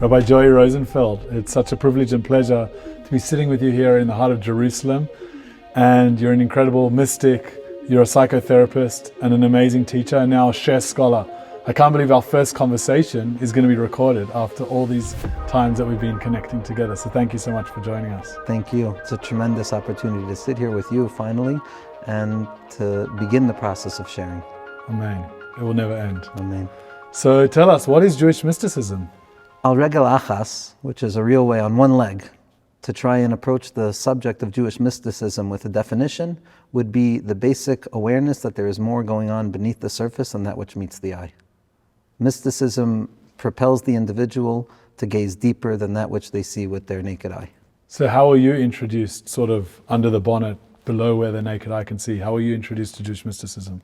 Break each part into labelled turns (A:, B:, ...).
A: Rabbi Joey Rosenfeld. It's such a privilege and pleasure to be sitting with you here in the heart of Jerusalem. And you're an incredible mystic, you're a psychotherapist and an amazing teacher, and now a Share scholar. I can't believe our first conversation is going to be recorded after all these times that we've been connecting together. So thank you so much for joining us.
B: Thank you. It's a tremendous opportunity to sit here with you finally and to begin the process of sharing.
A: Amen. It will never end.
B: Amen.
A: So tell us, what is Jewish mysticism?
B: Al regel achas, which is a real way on one leg, to try and approach the subject of Jewish mysticism with a definition would be the basic awareness that there is more going on beneath the surface than that which meets the eye. Mysticism propels the individual to gaze deeper than that which they see with their naked eye.
A: So how were you introduced sort of under the bonnet, below where the naked eye can see? How were you introduced to Jewish mysticism?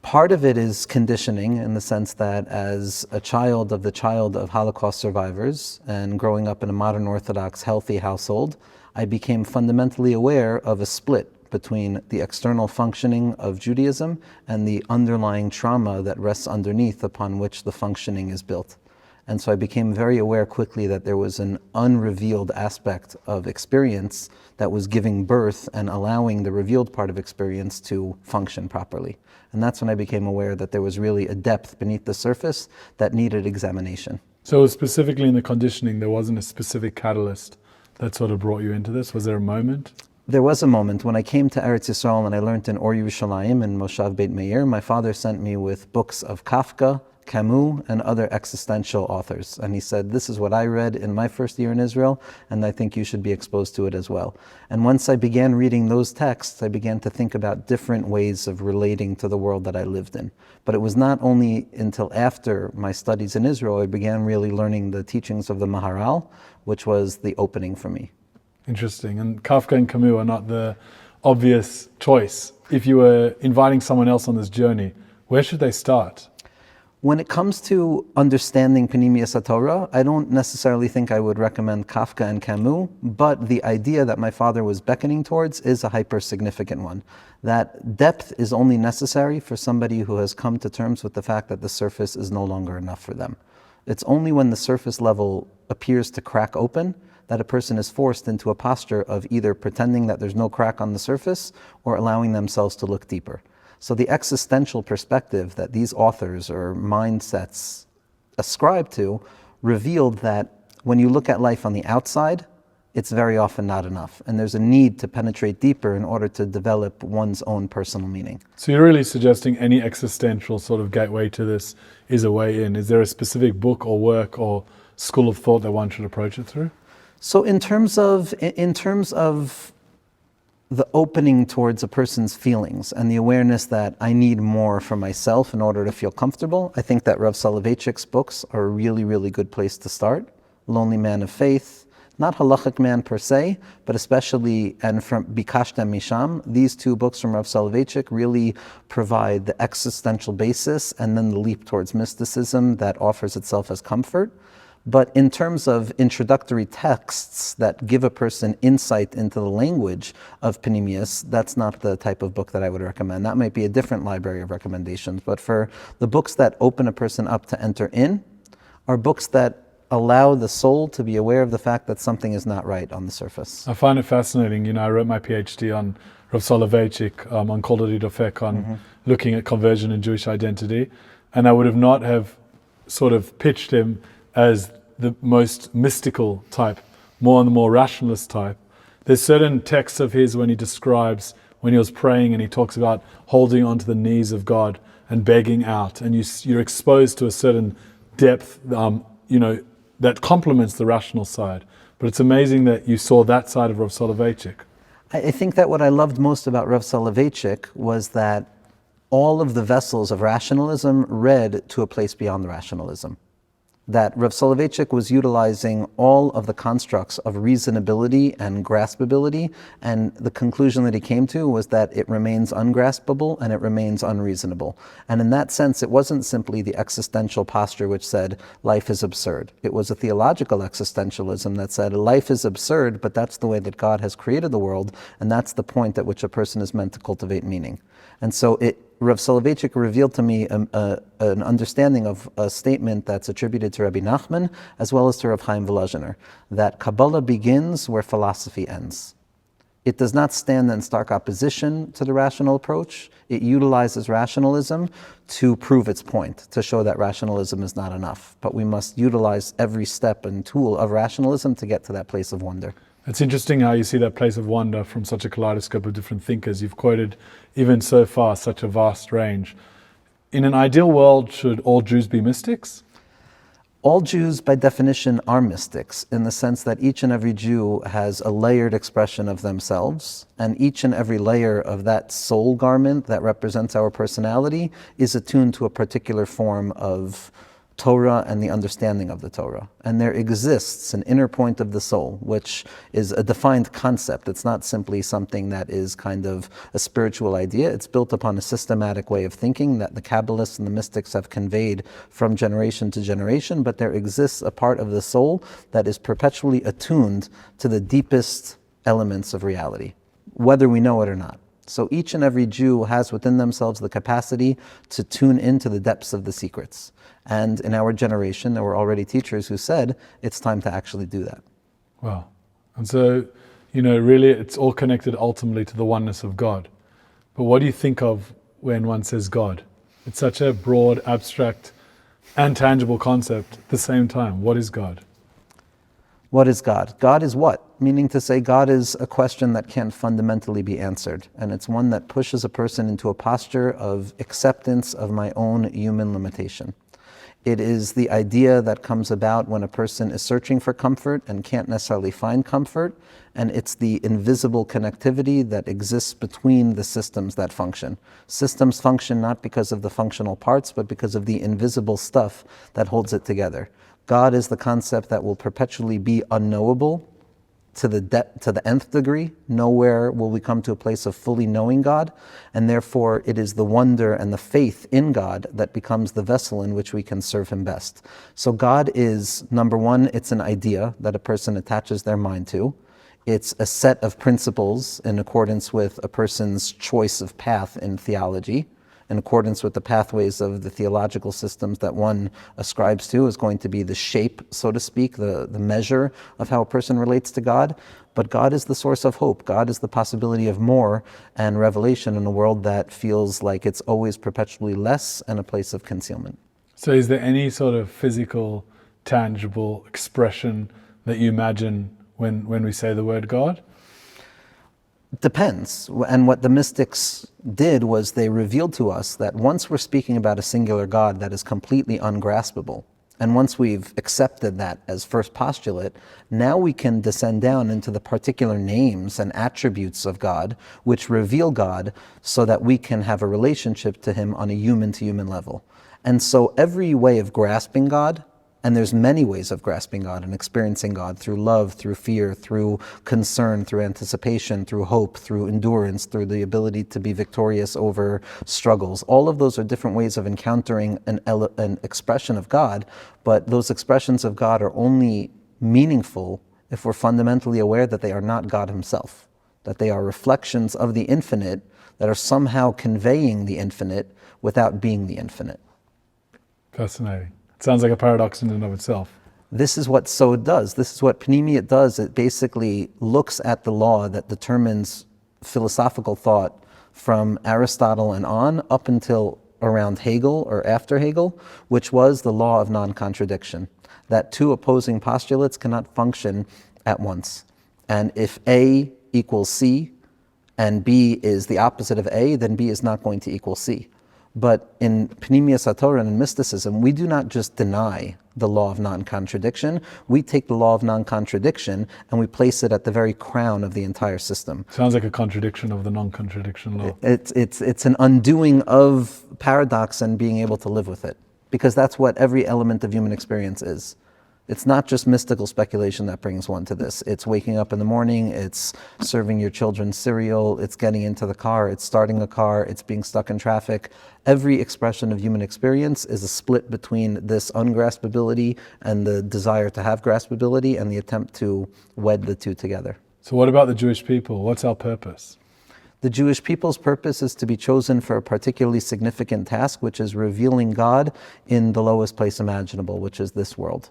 B: Part of it is conditioning, in the sense that as a child of Holocaust survivors and growing up in a modern Orthodox healthy household, I became fundamentally aware of a split between the external functioning of Judaism and the underlying trauma that rests underneath upon which the functioning is built. And so I became very aware quickly that there was an unrevealed aspect of experience that was giving birth and allowing the revealed part of experience to function properly. And that's when I became aware that there was really a depth beneath the surface that needed examination.
A: So specifically in the conditioning, there wasn't a specific catalyst that sort of brought you into this? Was there a moment?
B: There was a moment when I came to Eretz Yisrael and I learned in Or Yerushalayim in Moshav Beit Meir. My father sent me with books of Kafka, Camus, and other existential authors. And he said, this is what I read in my first year in Israel, and I think you should be exposed to it as well. And once I began reading those texts, I began to think about different ways of relating to the world that I lived in. But it was not only until after my studies in Israel, I began really learning the teachings of the Maharal, which was the opening for me.
A: Interesting. And Kafka and Camus are not the obvious choice. If you were inviting someone else on this journey, where should they start?
B: When it comes to understanding Pnimius Torah, I don't necessarily think I would recommend Kafka and Camus, but the idea that my father was beckoning towards is a hyper-significant one. That depth is only necessary for somebody who has come to terms with the fact that the surface is no longer enough for them. It's only when the surface level appears to crack open that a person is forced into a posture of either pretending that there's no crack on the surface or allowing themselves to look deeper. So the existential perspective that these authors or mindsets ascribe to revealed that when you look at life on the outside, it's very often not enough. And there's a need to penetrate deeper in order to develop one's own personal meaning.
A: So you're really suggesting any existential sort of gateway to this is a way in. Is there a specific book or work or school of thought that one should approach it through?
B: So in terms of the opening towards a person's feelings and the awareness that I need more for myself in order to feel comfortable, I think that Rav Soloveitchik's books are a really, really good place to start. Lonely Man of Faith, not Halachic Man per se, but especially, and from Bikashtem Misham, these two books from Rav Soloveitchik really provide the existential basis and then the leap towards mysticism that offers itself as comfort. But in terms of introductory texts that give a person insight into the language of Pnimius, that's not the type of book that I would recommend. That might be a different library of recommendations. But for the books that open a person up to enter in, are books that allow the soul to be aware of the fact that something is not right on the surface.
A: I find it fascinating. You know, I wrote my PhD on Rav Soloveitchik, on Kol Dodi Dofek, on looking at conversion and Jewish identity. And I would have not have sort of pitched him as the most mystical type, more on the more rationalist type. There's certain texts of his when he describes when he was praying and he talks about holding onto the knees of God and begging out, and you're exposed to a certain depth, that complements the rational side. But it's amazing that you saw that side of Rav Soloveitchik.
B: I think that what I loved most about Rav Soloveitchik was that all of the vessels of rationalism read to a place beyond the rationalism. That Rav Soloveitchik was utilizing all of the constructs of reasonability and graspability, and the conclusion that he came to was that it remains ungraspable and it remains unreasonable. And in that sense, it wasn't simply the existential posture which said, life is absurd. It was a theological existentialism that said, life is absurd, but that's the way that God has created the world, and that's the point at which a person is meant to cultivate meaning. And so Rav Soloveitchik revealed to me an understanding of a statement that's attributed to Rabbi Nachman as well as to Rav Chaim Volozhiner, that Kabbalah begins where philosophy ends. It does not stand in stark opposition to the rational approach. It utilizes rationalism to prove its point, to show that rationalism is not enough. But we must utilize every step and tool of rationalism to get to that place of wonder.
A: It's interesting how you see that place of wonder from such a kaleidoscope of different thinkers. You've quoted, even so far, such a vast range. In an ideal world, should all Jews be mystics?
B: All Jews, by definition, are mystics in the sense that each and every Jew has a layered expression of themselves, and each and every layer of that soul garment that represents our personality is attuned to a particular form of Torah and the understanding of the Torah. And there exists an inner point of the soul, which is a defined concept. It's not simply something that is kind of a spiritual idea. It's built upon a systematic way of thinking that the Kabbalists and the mystics have conveyed from generation to generation, but there exists a part of the soul that is perpetually attuned to the deepest elements of reality, whether we know it or not. So each and every Jew has within themselves the capacity to tune into the depths of the secrets. And in our generation, there were already teachers who said, it's time to actually do that.
A: Wow. And so, really it's all connected ultimately to the oneness of God. But what do you think of when one says God? It's such a broad, abstract, and tangible concept at the same time. What is God?
B: What is God? God is what? Meaning to say, God is a question that can't fundamentally be answered. And it's one that pushes a person into a posture of acceptance of my own human limitation. It is the idea that comes about when a person is searching for comfort and can't necessarily find comfort, and it's the invisible connectivity that exists between the systems that function. Systems function not because of the functional parts, but because of the invisible stuff that holds it together. God is the concept that will perpetually be unknowable to the nth degree. Nowhere will we come to a place of fully knowing God, and therefore it is the wonder and the faith in God that becomes the vessel in which we can serve Him best. So God is, number one, it's an idea that a person attaches their mind to. It's a set of principles in accordance with a person's choice of path in theology, in accordance with the pathways of the theological systems that one ascribes to, is going to be the shape, so to speak, the measure of how a person relates to God. But God is the source of hope. God is the possibility of more and revelation in a world that feels like it's always perpetually less and a place of concealment.
A: So is there any sort of physical, tangible expression that you imagine when we say the word God?
B: Depends. And what the mystics did was they revealed to us that once we're speaking about a singular God that is completely ungraspable, and once we've accepted that as first postulate, now we can descend down into the particular names and attributes of God, which reveal God so that we can have a relationship to Him on a human-to-human level. And so every way of grasping God, and there's many ways of grasping God and experiencing God, through love, through fear, through concern, through anticipation, through hope, through endurance, through the ability to be victorious over struggles. All of those are different ways of encountering an expression of God, but those expressions of God are only meaningful if we're fundamentally aware that they are not God Himself, that they are reflections of the infinite that are somehow conveying the infinite without being the infinite.
A: Fascinating. It sounds like a paradox in and of itself.
B: This is what Sod does. This is what Pnimiyut does. It basically looks at the law that determines philosophical thought from Aristotle and on up until around Hegel or after Hegel, which was the law of non-contradiction, that two opposing postulates cannot function at once. And if A equals C and B is the opposite of A, then B is not going to equal C. But in Pnimiyus HaTorah and in mysticism, we do not just deny the law of non-contradiction. We take the law of non-contradiction and we place it at the very crown of the entire system.
A: Sounds like a contradiction of the non-contradiction law.
B: It's an undoing of paradox and being able to live with it, because that's what every element of human experience is. It's not just mystical speculation that brings one to this. It's waking up in the morning, it's serving your children cereal, it's getting into the car, it's starting a car, it's being stuck in traffic. Every expression of human experience is a split between this ungraspability and the desire to have graspability and the attempt to wed the two together.
A: So what about the Jewish people? What's our purpose?
B: The Jewish people's purpose is to be chosen for a particularly significant task, which is revealing God in the lowest place imaginable, which is this world.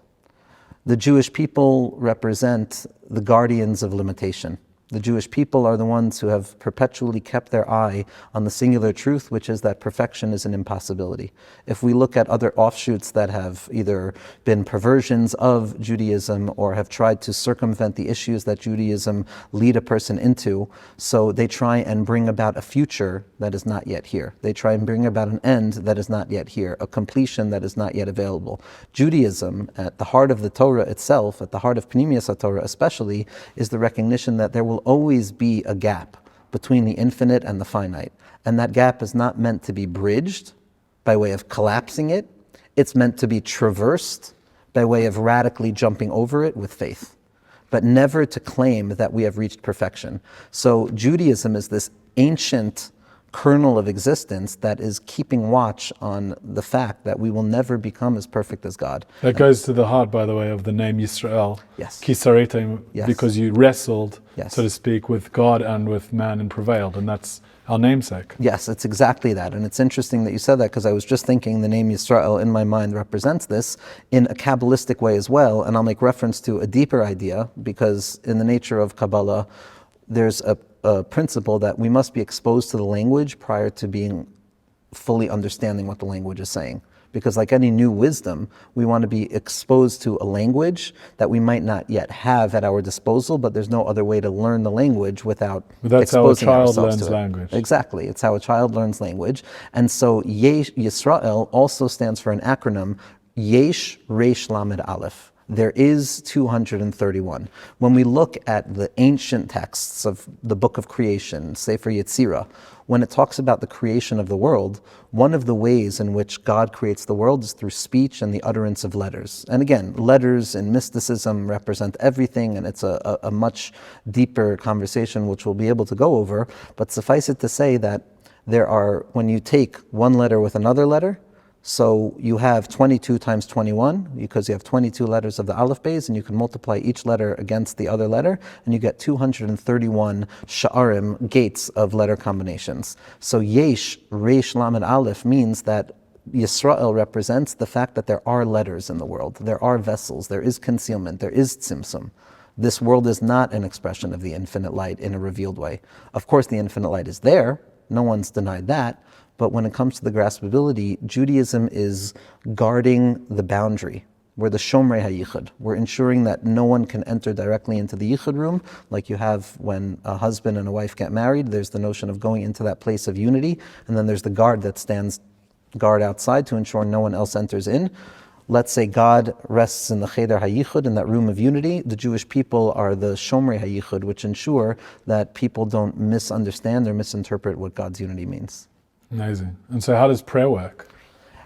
B: The Jewish people represent the guardians of limitation. The Jewish people are the ones who have perpetually kept their eye on the singular truth, which is that perfection is an impossibility. If we look at other offshoots that have either been perversions of Judaism or have tried to circumvent the issues that Judaism lead a person into, so they try and bring about a future that is not yet here. They try and bring about an end that is not yet here, a completion that is not yet available. Judaism, at the heart of the Torah itself, at the heart of Pnimius HaTorah especially, is the recognition that there will always be a gap between the infinite and the finite. And that gap is not meant to be bridged by way of collapsing it. It's meant to be traversed by way of radically jumping over it with faith, but never to claim that we have reached perfection. So Judaism is this ancient kernel of existence that is keeping watch on the fact that we will never become as perfect as God.
A: That goes to the heart, by the way, of the name Yisrael.
B: Yes.
A: Kisaretem,
B: Yes.
A: because you wrestled,
B: Yes.
A: so to speak, with God and with man and prevailed, and that's our namesake.
B: Yes, it's exactly that. And it's interesting that you said that, because I was just thinking the name Yisrael in my mind represents this in a Kabbalistic way as well. And I'll make reference to a deeper idea, because in the nature of Kabbalah, there's a principle that we must be exposed to the language prior to being fully understanding what the language is saying. Because like any new wisdom, we want to be exposed to a language that we might not yet have at our disposal, but there's no other way to learn the language without exposing ourselves to it.
A: That's how a child learns language.
B: Exactly, it's how a child learns language. And so Yisrael also stands for an acronym, Yesh Resh Lamed Aleph. There is 231. When we look at the ancient texts of the book of creation, Sefer Yetzirah, when it talks about the creation of the world, one of the ways in which God creates the world is through speech and the utterance of letters. And again, letters in mysticism represent everything, and it's a much deeper conversation which we'll be able to go over. But suffice it to say that there are, when you take one letter with another letter, so you have 22 times 21, because you have 22 letters of the Aleph Beis, and you can multiply each letter against the other letter, and you get 231 sha'arim, gates of letter combinations. So Yesh, Resh, Lamed, Aleph means that Yisrael represents the fact that there are letters in the world, there are vessels, there is concealment, there is tzimtzum. This world is not an expression of the infinite light in a revealed way. Of course, the infinite light is there, no one's denied that. But when it comes to the graspability, Judaism is guarding the boundary. We're the Shomrei HaYichud. We're ensuring that no one can enter directly into the Yichud room, like you have when a husband and a wife get married. There's the notion of going into that place of unity, and then there's the guard that stands guard outside to ensure no one else enters in. Let's say God rests in the Cheder HaYichud, in that room of unity. The Jewish people are the Shomrei HaYichud, which ensure that people don't misunderstand or misinterpret what God's unity means.
A: Amazing. And so how does prayer work?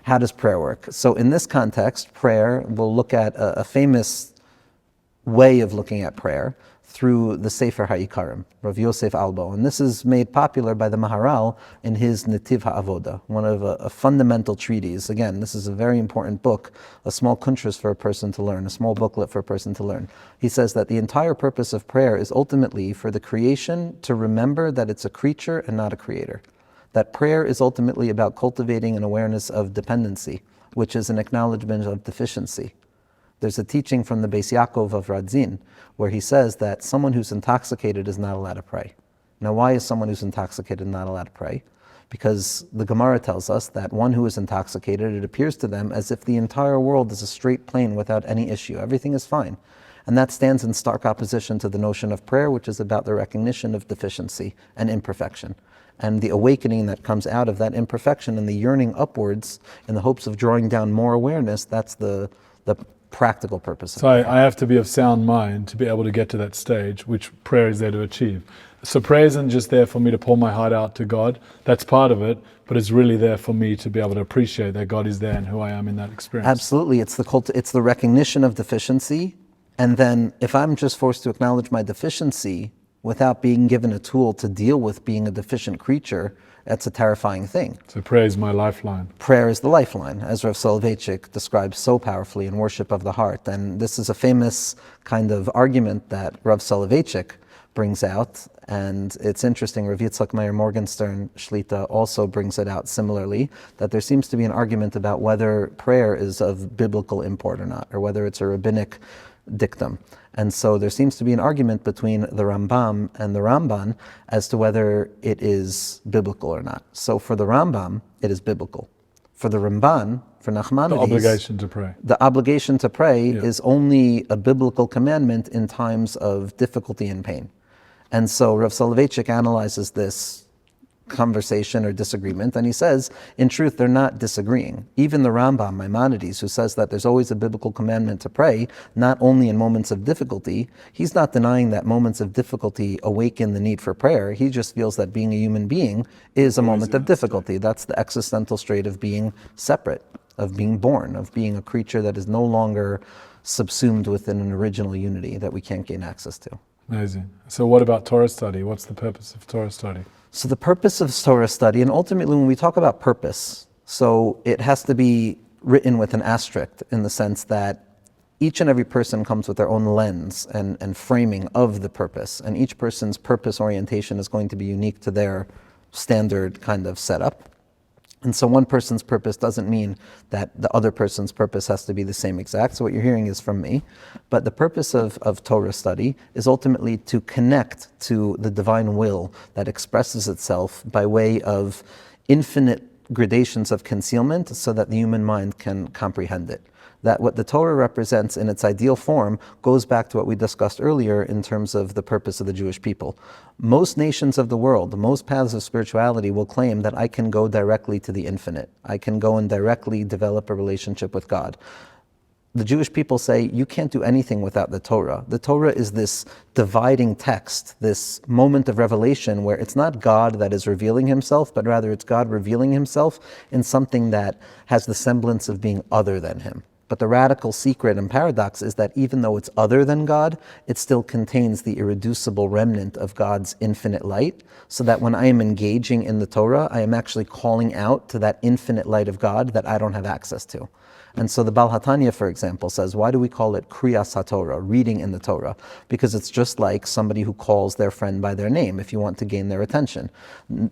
B: How does prayer work? So in this context, prayer, we'll look at a famous way of looking at prayer through the Sefer HaIkarim, Rav Yosef Albo. And this is made popular by the Maharal in his Netiv HaAvoda, one of a fundamental treatise. Again, this is a very important book, a small kuntras for a person to learn, a small booklet for a person to learn. He says that the entire purpose of prayer is ultimately for the creation to remember that it's a creature and not a creator. That prayer is ultimately about cultivating an awareness of dependency, which is an acknowledgement of deficiency. There's a teaching from the Beis Yaakov of Radzin, where he says that someone who's intoxicated is not allowed to pray. Now, why is someone who's intoxicated not allowed to pray? Because the Gemara tells us that one who is intoxicated, it appears to them as if the entire world is a straight plane without any issue. Everything is fine. And that stands in stark opposition to the notion of prayer, which is about the recognition of deficiency and imperfection. And the awakening that comes out of that imperfection and the yearning upwards in the hopes of drawing down more awareness, that's the practical purpose.
A: So I have to be of sound mind to be able to get to that stage, which prayer is there to achieve. So prayer isn't just there for me to pour my heart out to God. That's part of it, but it's really there for me to be able to appreciate that God is there and who I am in that experience.
B: Absolutely. It's the recognition of deficiency. And then if I'm just forced to acknowledge my deficiency without being given a tool to deal with being a deficient creature, that's a terrifying thing.
A: So prayer is my lifeline.
B: Prayer is the lifeline, as Rav Soloveitchik describes so powerfully in Worship of the Heart. And this is a famous kind of argument that Rav Soloveitchik brings out And it's interesting, Rav Yitzchak Meir Morgenstern Shlita also brings it out similarly, that there seems to be an argument about whether prayer is of biblical import or not, or whether it's a rabbinic dictum. And so there seems to be an argument between the Rambam and the Ramban as to whether it is biblical or not. So for the Rambam, it is biblical. For the Ramban, for Nachmanides,
A: The obligation to pray.
B: the obligation to pray is only a biblical commandment in times of difficulty and pain. And so Rav Soloveitchik analyzes this conversation or disagreement, and he says, in truth, they're not disagreeing. Even the Rambam, Maimonides, who says that there's always a biblical commandment to pray, not only in moments of difficulty, he's not denying that moments of difficulty awaken the need for prayer. He just feels that being a human being is a moment of difficulty. That's the existential strait of being separate, of being born, of being a creature that is no longer subsumed within an original unity that we can't gain access to.
A: Amazing. So what about Torah study? What's the purpose of Torah study?
B: So the purpose of Torah study, and ultimately when we talk about purpose, so it has to be written with an asterisk in the sense that each and every person comes with their own lens and framing of the purpose, and each person's purpose orientation is going to be unique to their standard kind of setup. And so one person's purpose doesn't mean that the other person's purpose has to be the same exact. So what you're hearing is from me. But the purpose of Torah study is ultimately to connect to the divine will that expresses itself by way of infinite gradations of concealment so that the human mind can comprehend it. That what the Torah represents in its ideal form goes back to what we discussed earlier in terms of the purpose of the Jewish people. Most nations of the world, most paths of spirituality will claim that I can go directly to the infinite. I can go and directly develop a relationship with God. The Jewish people say, you can't do anything without the Torah. The Torah is this dividing text, this moment of revelation where it's not God that is revealing himself, but rather it's God revealing himself in something that has the semblance of being other than him. But the radical secret and paradox is that even though it's other than God, it still contains the irreducible remnant of God's infinite light, so that when I am engaging in the Torah, I am actually calling out to that infinite light of God that I don't have access to. And so the Baal HaTanya, for example, says, why do we call it Kriyas HaTorah, reading in the Torah? Because it's just like somebody who calls their friend by their name if you want to gain their attention.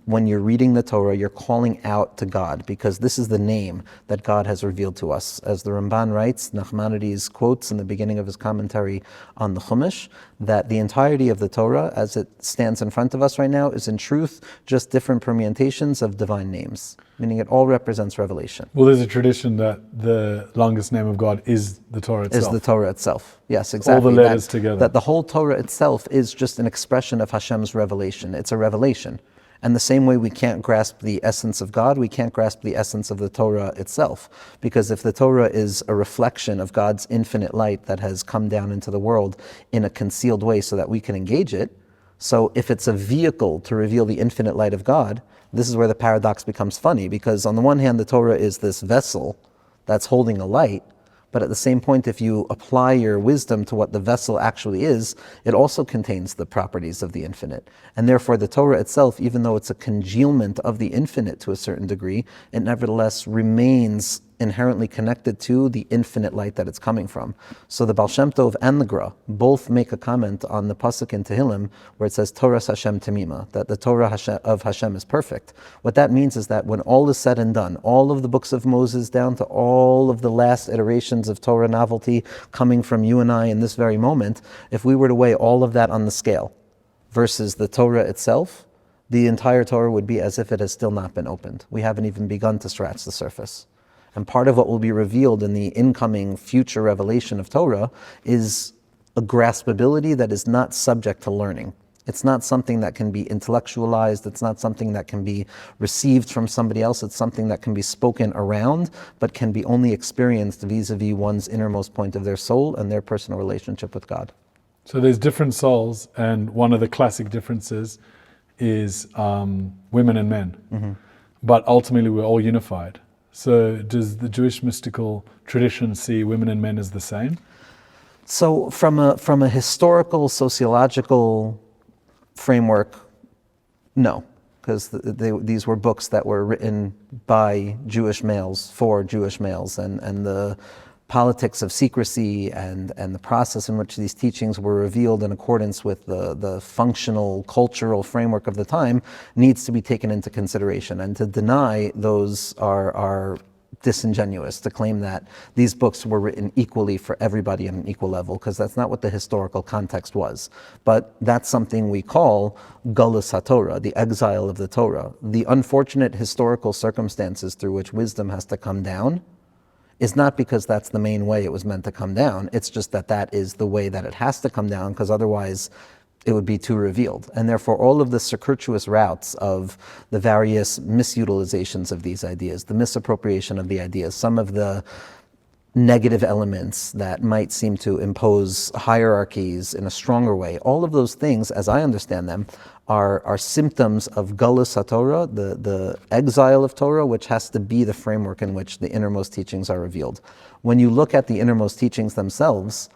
B: When you're reading the Torah, you're calling out to God because this is the name that God has revealed to us. As the Ramban writes, Nachmanides quotes in the beginning of his commentary on the Chumash, that the entirety of the Torah, as it stands in front of us right now, is in truth just different permutations of divine names, meaning it all represents revelation.
A: Well, there's a tradition that the longest name of God is the Torah itself.
B: Is the Torah itself. Yes, exactly.
A: All the letters together.
B: That the whole Torah itself is just an expression of Hashem's revelation. It's a revelation. And the same way we can't grasp the essence of God, we can't grasp the essence of the Torah itself. Because if the Torah is a reflection of God's infinite light that has come down into the world in a concealed way so that we can engage it, so if it's a vehicle to reveal the infinite light of God, this is where the paradox becomes funny, because on the one hand, the Torah is this vessel that's holding a light, but at the same point, if you apply your wisdom to what the vessel actually is, it also contains the properties of the infinite. And therefore, the Torah itself, even though it's a congealment of the infinite to a certain degree, it nevertheless remains inherently connected to the infinite light that it's coming from. So the Baal Shem Tov and the Gra both make a comment on the pasuk in Tehillim where it says Torah Hashem Temima, that the Torah of Hashem is perfect. What that means is that when all is said and done, all of the books of Moses down to all of the last iterations of Torah novelty coming from you and I in this very moment, if we were to weigh all of that on the scale versus the Torah itself, the entire Torah would be as if it has still not been opened. We haven't even begun to scratch the surface. And part of what will be revealed in the incoming future revelation of Torah is a graspability that is not subject to learning. It's not something that can be intellectualized. It's not something that can be received from somebody else. It's something that can be spoken around, but can be only experienced vis-a-vis one's innermost point of their soul and their personal relationship with God.
A: So there's different souls, and one of the classic differences is women and men. Mm-hmm. But ultimately we're all unified. So does the Jewish mystical tradition see women and men as the same?
B: So from a historical, sociological framework, no, because these were books that were written by Jewish males for Jewish males, and the politics of secrecy and the process in which these teachings were revealed in accordance with the functional cultural framework of the time needs to be taken into consideration. And to deny those are disingenuous, to claim that these books were written equally for everybody on an equal level, because that's not what the historical context was. But that's something we call Galus HaTorah, the exile of the Torah. The unfortunate historical circumstances through which wisdom has to come down is not because that's the main way it was meant to come down. It's just that that is the way that it has to come down, because otherwise it would be too revealed. And therefore all of the circuitous routes of the various misutilizations of these ideas, the misappropriation of the ideas, some of the negative elements that might seem to impose hierarchies in a stronger way, all of those things, as I understand them, are symptoms of Galus HaTorah, the exile of Torah, which has to be the framework in which the innermost teachings are revealed. When you look at the innermost teachings themselves,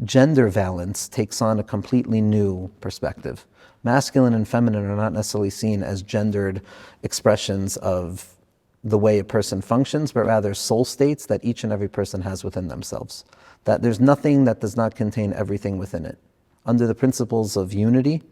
B: gender valence takes on a completely new perspective. Masculine and feminine are not necessarily seen as gendered expressions of the way a person functions, but rather soul states that each and every person has within themselves. That there's nothing that does not contain everything within it. Under the principles of unity,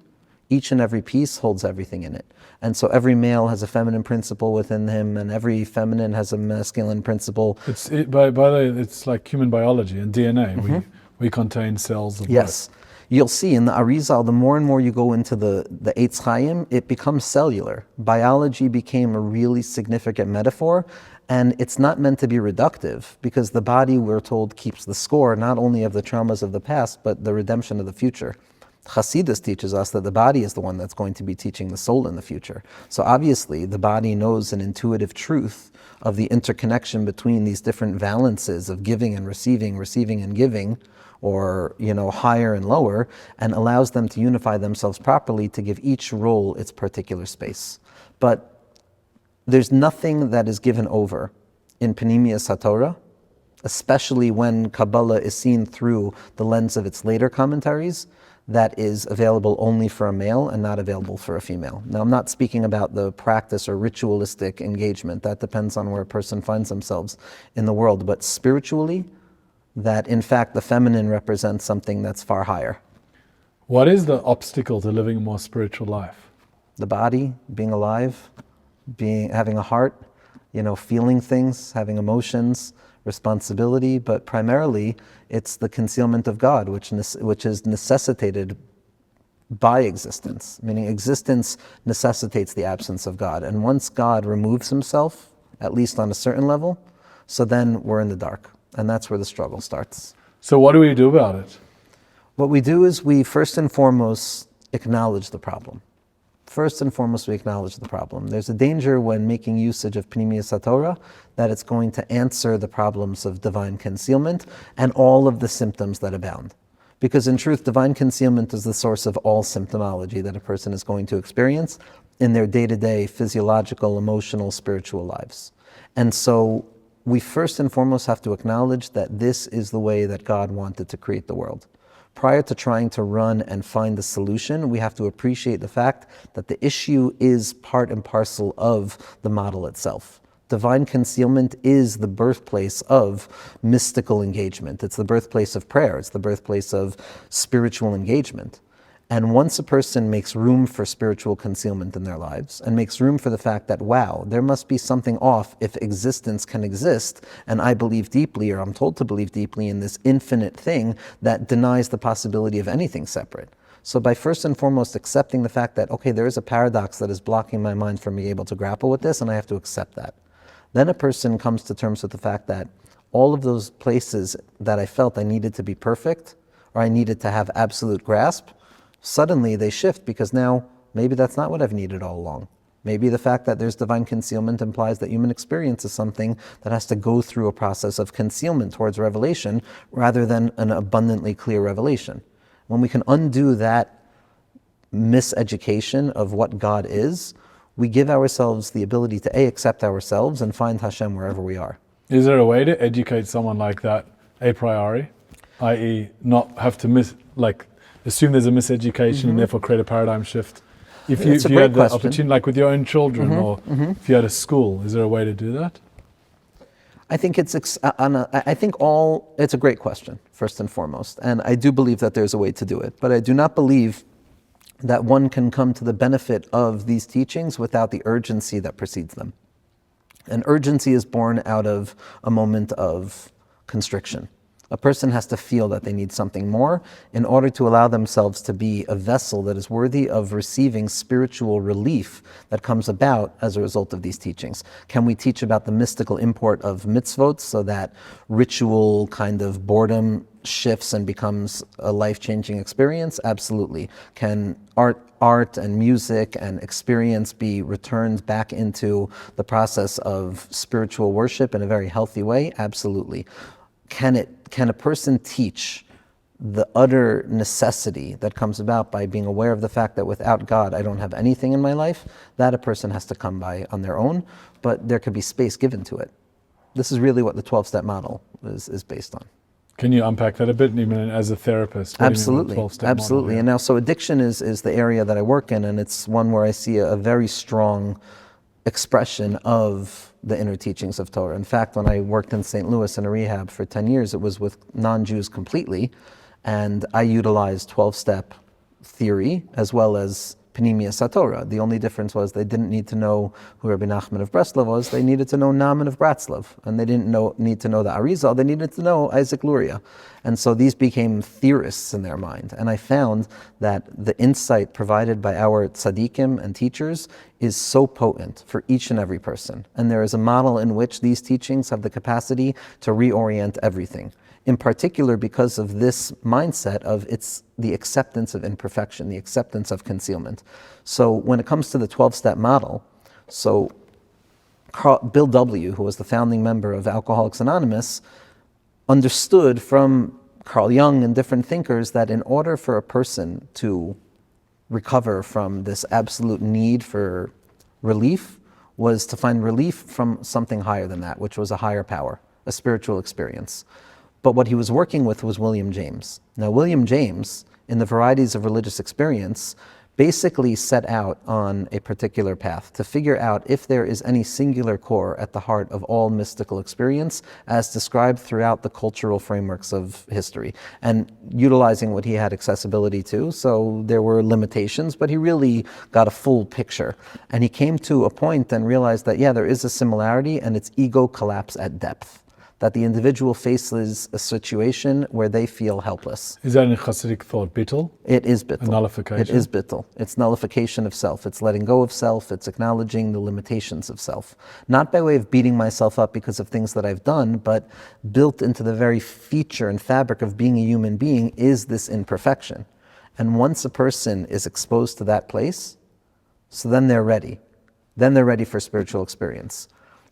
B: each and every piece holds everything in it. And so every male has a feminine principle within him, and every feminine has a masculine principle.
A: By the way, it's like human biology and DNA. We contain cells of
B: Yes. You'll see in the Arizal, the more and more you go into the Eitz Chaim, it becomes cellular. Biology became a really significant metaphor, and it's not meant to be reductive, because the body, we're told, keeps the score not only of the traumas of the past, but the redemption of the future. Hasidus teaches us that the body is the one that's going to be teaching the soul in the future. So obviously the body knows an intuitive truth of the interconnection between these different valences of giving and receiving, receiving and giving, or higher and lower, and allows them to unify themselves properly to give each role its particular space. But there's nothing that is given over in Panemius HaTorah, especially when Kabbalah is seen through the lens of its later commentaries, that is available only for a male and not available for a female. Now, I'm not speaking about the practice or ritualistic engagement. That depends on where a person finds themselves in the world. But spiritually, that in fact the feminine represents something that's far higher.
A: What is the obstacle to living a more spiritual life?
B: The body, being alive, having a heart, feeling things, having emotions, responsibility, but primarily it's the concealment of God, which is necessitated by existence, meaning existence necessitates the absence of God. And once God removes himself, at least on a certain level, so then we're in the dark. And that's where the struggle starts.
A: So what do we do about it?
B: What we do is we first and foremost acknowledge the problem. First and foremost, we acknowledge the problem. There's a danger when making usage of Panemius HaTorah that it's going to answer the problems of divine concealment and all of the symptoms that abound. Because in truth, divine concealment is the source of all symptomology that a person is going to experience in their day-to-day physiological, emotional, spiritual lives. And so we first and foremost have to acknowledge that this is the way that God wanted to create the world. Prior to trying to run and find the solution, we have to appreciate the fact that the issue is part and parcel of the model itself. Divine concealment is the birthplace of mystical engagement. It's the birthplace of prayer. It's the birthplace of spiritual engagement. And once a person makes room for spiritual concealment in their lives and makes room for the fact that, wow, there must be something off if existence can exist, and I believe deeply, or I'm told to believe deeply, in this infinite thing that denies the possibility of anything separate. So by first and foremost accepting the fact that, okay, there is a paradox that is blocking my mind from being able to grapple with this, and I have to accept that. Then a person comes to terms with the fact that all of those places that I felt I needed to be perfect, or I needed to have absolute grasp, suddenly they shift, because now maybe that's not what I've needed all along. Maybe the fact that there's divine concealment implies that human experience is something that has to go through a process of concealment towards revelation rather than an abundantly clear revelation. When we can undo that miseducation of what God is, we give ourselves the ability to accept ourselves and find Hashem wherever we are.
A: Is there a way to educate someone like that a priori, i.e. not have to assume there's a miseducation and therefore create a paradigm shift? If you had the opportunity, like with your own children, or if you had a school, is there a way to do that?
B: I think it's it's a great question, first and foremost, and I do believe that there's a way to do it, but I do not believe that one can come to the benefit of these teachings without the urgency that precedes them. And urgency is born out of a moment of constriction. A person has to feel that they need something more in order to allow themselves to be a vessel that is worthy of receiving spiritual relief that comes about as a result of these teachings. Can we teach about the mystical import of mitzvot so that ritual kind of boredom shifts and becomes a life-changing experience? Absolutely. Can art and music and experience be returned back into the process of spiritual worship in a very healthy way? Absolutely. Can a person teach the utter necessity that comes about by being aware of the fact that without God I don't have anything in my life? That a person has to come by on their own, but there could be space given to it. This is really what the 12-step model is based on.
A: Can you unpack that a bit, even as a therapist?
B: Absolutely, absolutely.
A: Model,
B: And now, so addiction is the area that I work in, and it's one where I see a very strong expression of the inner teachings of Torah. In fact, when I worked in St. Louis in a rehab for 10 years, it was with non-Jews completely, and I utilized 12-step theory as well as Pnimius HaTorah. The only difference was they didn't need to know who Rabbi Nachman of Breslov was, they needed to know Naaman of Bratslav. And they didn't need to know the Arizal, they needed to know Isaac Luria. And so these became theorists in their mind. And I found that the insight provided by our tzaddikim and teachers is so potent for each and every person. And there is a model in which these teachings have the capacity to reorient everything. In particular, because of this mindset of it's the acceptance of imperfection, the acceptance of concealment. So when it comes to the 12-step model, so Bill W., who was the founding member of Alcoholics Anonymous, understood from Carl Jung and different thinkers that in order for a person to recover from this absolute need for relief was to find relief from something higher than that, which was a higher power, a spiritual experience. But what he was working with was William James. Now, William James, in the Varieties of Religious Experience, basically set out on a particular path to figure out if there is any singular core at the heart of all mystical experience as described throughout the cultural frameworks of history, and utilizing what he had accessibility to. So there were limitations, but he really got a full picture. And he came to a point and realized that, yeah, there is a similarity, and it's ego collapse at depth. That the individual faces a situation where they feel helpless.
A: Is that in Hasidic thought, bittul?
B: It is bittul.
A: A nullification?
B: It is bittul. It's nullification of self. It's letting go of self. It's acknowledging the limitations of self. Not by way of beating myself up because of things that I've done, but built into the very feature and fabric of being a human being is this imperfection. And once a person is exposed to that place, so then they're ready. Then they're ready for spiritual experience.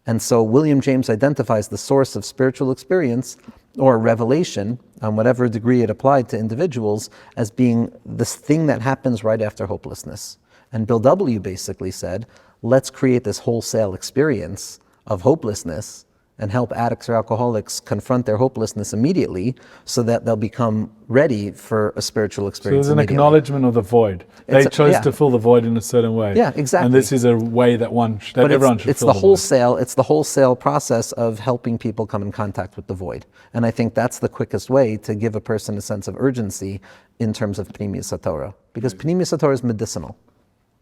B: And so William James identifies the source of spiritual experience or revelation, on whatever degree it applied to individuals, as being this thing that happens right after hopelessness. And Bill W. basically said, let's create this wholesale experience of hopelessness and help addicts or alcoholics confront their hopelessness immediately so that they'll become ready for a spiritual experience.
A: So there's an acknowledgement of the void. They chose to fill the void in a certain way.
B: Yeah, exactly.
A: And this is a way that everyone should fill the void.
B: It's the wholesale process of helping people come in contact with the void. And I think that's the quickest way to give a person a sense of urgency in terms of Pnimius HaTorah. Because Pnimius HaTorah is medicinal.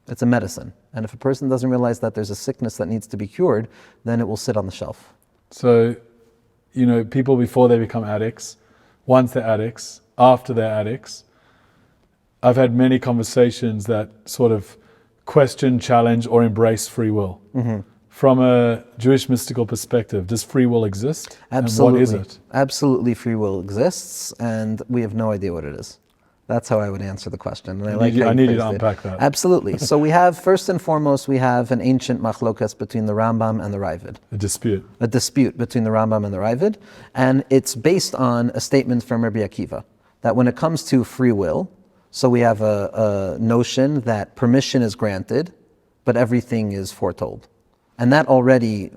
B: It's a medicine. And if a person doesn't realize that there's a sickness that needs to be cured, then it will sit on the shelf.
A: So, people before they become addicts, once they're addicts, after they're addicts, I've had many conversations that sort of question, challenge, or embrace free will. Mm-hmm. From a Jewish mystical perspective, does free will exist?
B: Absolutely.
A: And what is it?
B: Absolutely, free will exists, and we have no idea what it is. That's how I would answer the question. And
A: I need you to unpack that.
B: Absolutely. So we have, first and foremost, we have an ancient machlokas between the Rambam and the Ravid.
A: A dispute.
B: A dispute between the Rambam and the Ravid. And it's based on a statement from Rabbi Akiva, that when it comes to free will, so we have a notion that permission is granted, but everything is foretold. And that already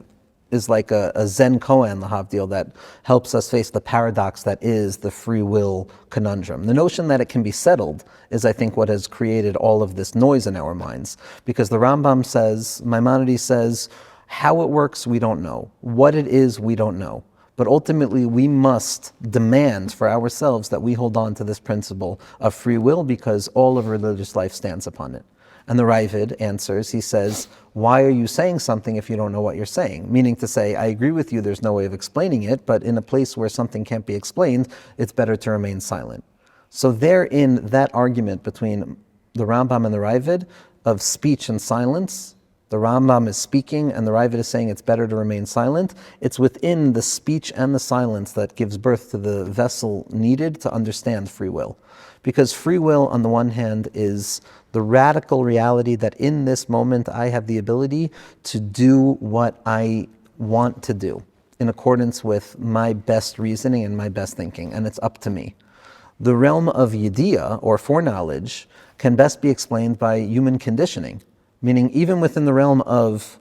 B: is like a Zen koan, lahavdil, that helps us face the paradox that is the free will conundrum. The notion that it can be settled is, I think, what has created all of this noise in our minds. Because the Rambam says, Maimonides says, How it works, we don't know. What it is, we don't know. But ultimately, we must demand for ourselves that we hold on to this principle of free will because all of religious life stands upon it. And the Ravid answers, he says, why are you saying something if you don't know what you're saying? Meaning to say, I agree with you, there's no way of explaining it, but in a place where something can't be explained, it's better to remain silent. So therein, that argument between the Rambam and the Ravid of speech and silence, the Rambam is speaking and the Ravid is saying it's better to remain silent. It's within the speech and the silence that gives birth to the vessel needed to understand free will. Because free will, on the one hand, is the radical reality that in this moment I have the ability to do what I want to do in accordance with my best reasoning and my best thinking, and it's up to me. The realm of yediyah, or foreknowledge, can best be explained by human conditioning, meaning even within the realm of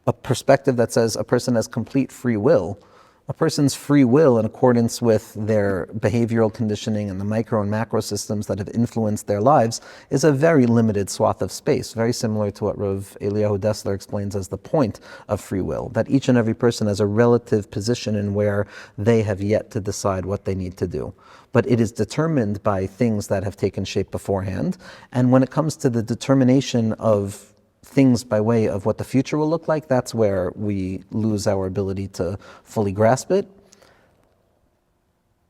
B: a perspective that says a person has complete free will, a person's free will in accordance with their behavioral conditioning and the micro and macro systems that have influenced their lives is a very limited swath of space, very similar to what Rav Eliyahu Dessler explains as the point of free will, that each and every person has a relative position in where they have yet to decide what they need to do. But it is determined by things that have taken shape beforehand. And when it comes to the determination of things by way of what the future will look like, that's where we lose our ability to fully grasp it.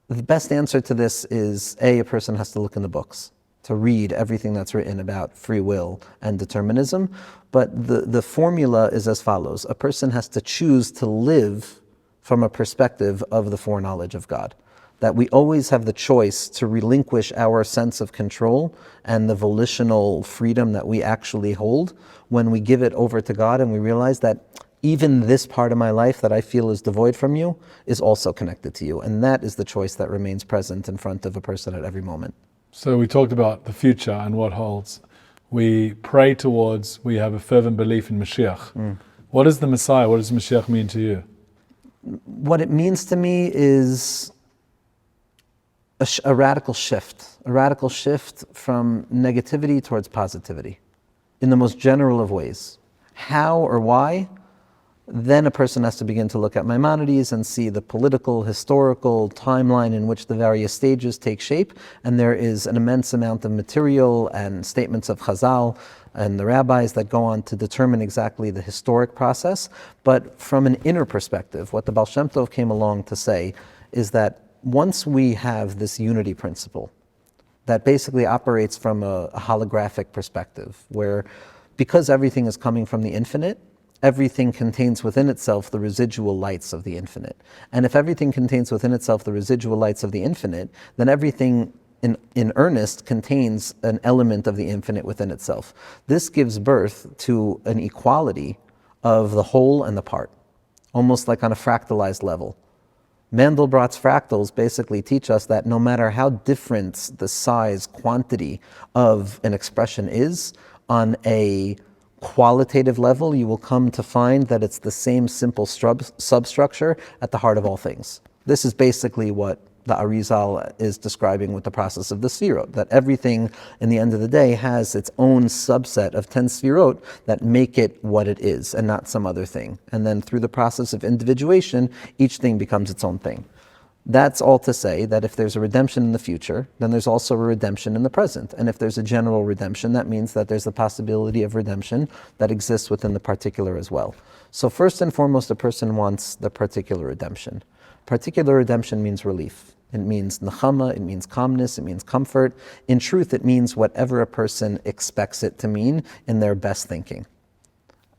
B: The best answer to this is, a person has to look in the books, to read everything that's written about free will and determinism. But the formula is as follows. A person has to choose to live from a perspective of the foreknowledge of God. That we always have the choice to relinquish our sense of control and the volitional freedom that we actually hold when we give it over to God and we realize that even this part of my life that I feel is devoid from you is also connected to you. And that is the choice that remains present in front of a person at every moment.
A: So we talked about the future and what holds. We pray towards, we have a fervent belief in Mashiach. What is the Messiah? What does Mashiach mean to you?
B: What it means to me is a radical shift from negativity towards positivity in the most general of ways. How or why? Then a person has to begin to look at Maimonides and see the political, historical timeline in which the various stages take shape, and there is an immense amount of material and statements of Chazal and the rabbis that go on to determine exactly the historic process. But from an inner perspective, what the Baal Shem Tov came along to say is that once we have this unity principle that basically operates from a holographic perspective, where because everything is coming from the infinite, everything contains within itself the residual lights of the infinite. And if everything contains within itself the residual lights of the infinite, then everything in earnest contains an element of the infinite within itself. This gives birth to an equality of the whole and the part, almost like on a fractalized level. Mandelbrot's fractals basically teach us that no matter how different the size, quantity of an expression is, on a qualitative level, you will come to find that it's the same simple substructure at the heart of all things. This is basically what the Arizal is describing with the process of the sfirot, that everything in the end of the day has its own subset of 10 sfirot that make it what it is and not some other thing. And then through the process of individuation, each thing becomes its own thing. That's all to say that if there's a redemption in the future, then there's also a redemption in the present. And if there's a general redemption, that means that there's the possibility of redemption that exists within the particular as well. So first and foremost, a person wants the particular redemption. Particular redemption means relief. It means nechama, it means calmness, it means comfort. In truth, it means whatever a person expects it to mean in their best thinking.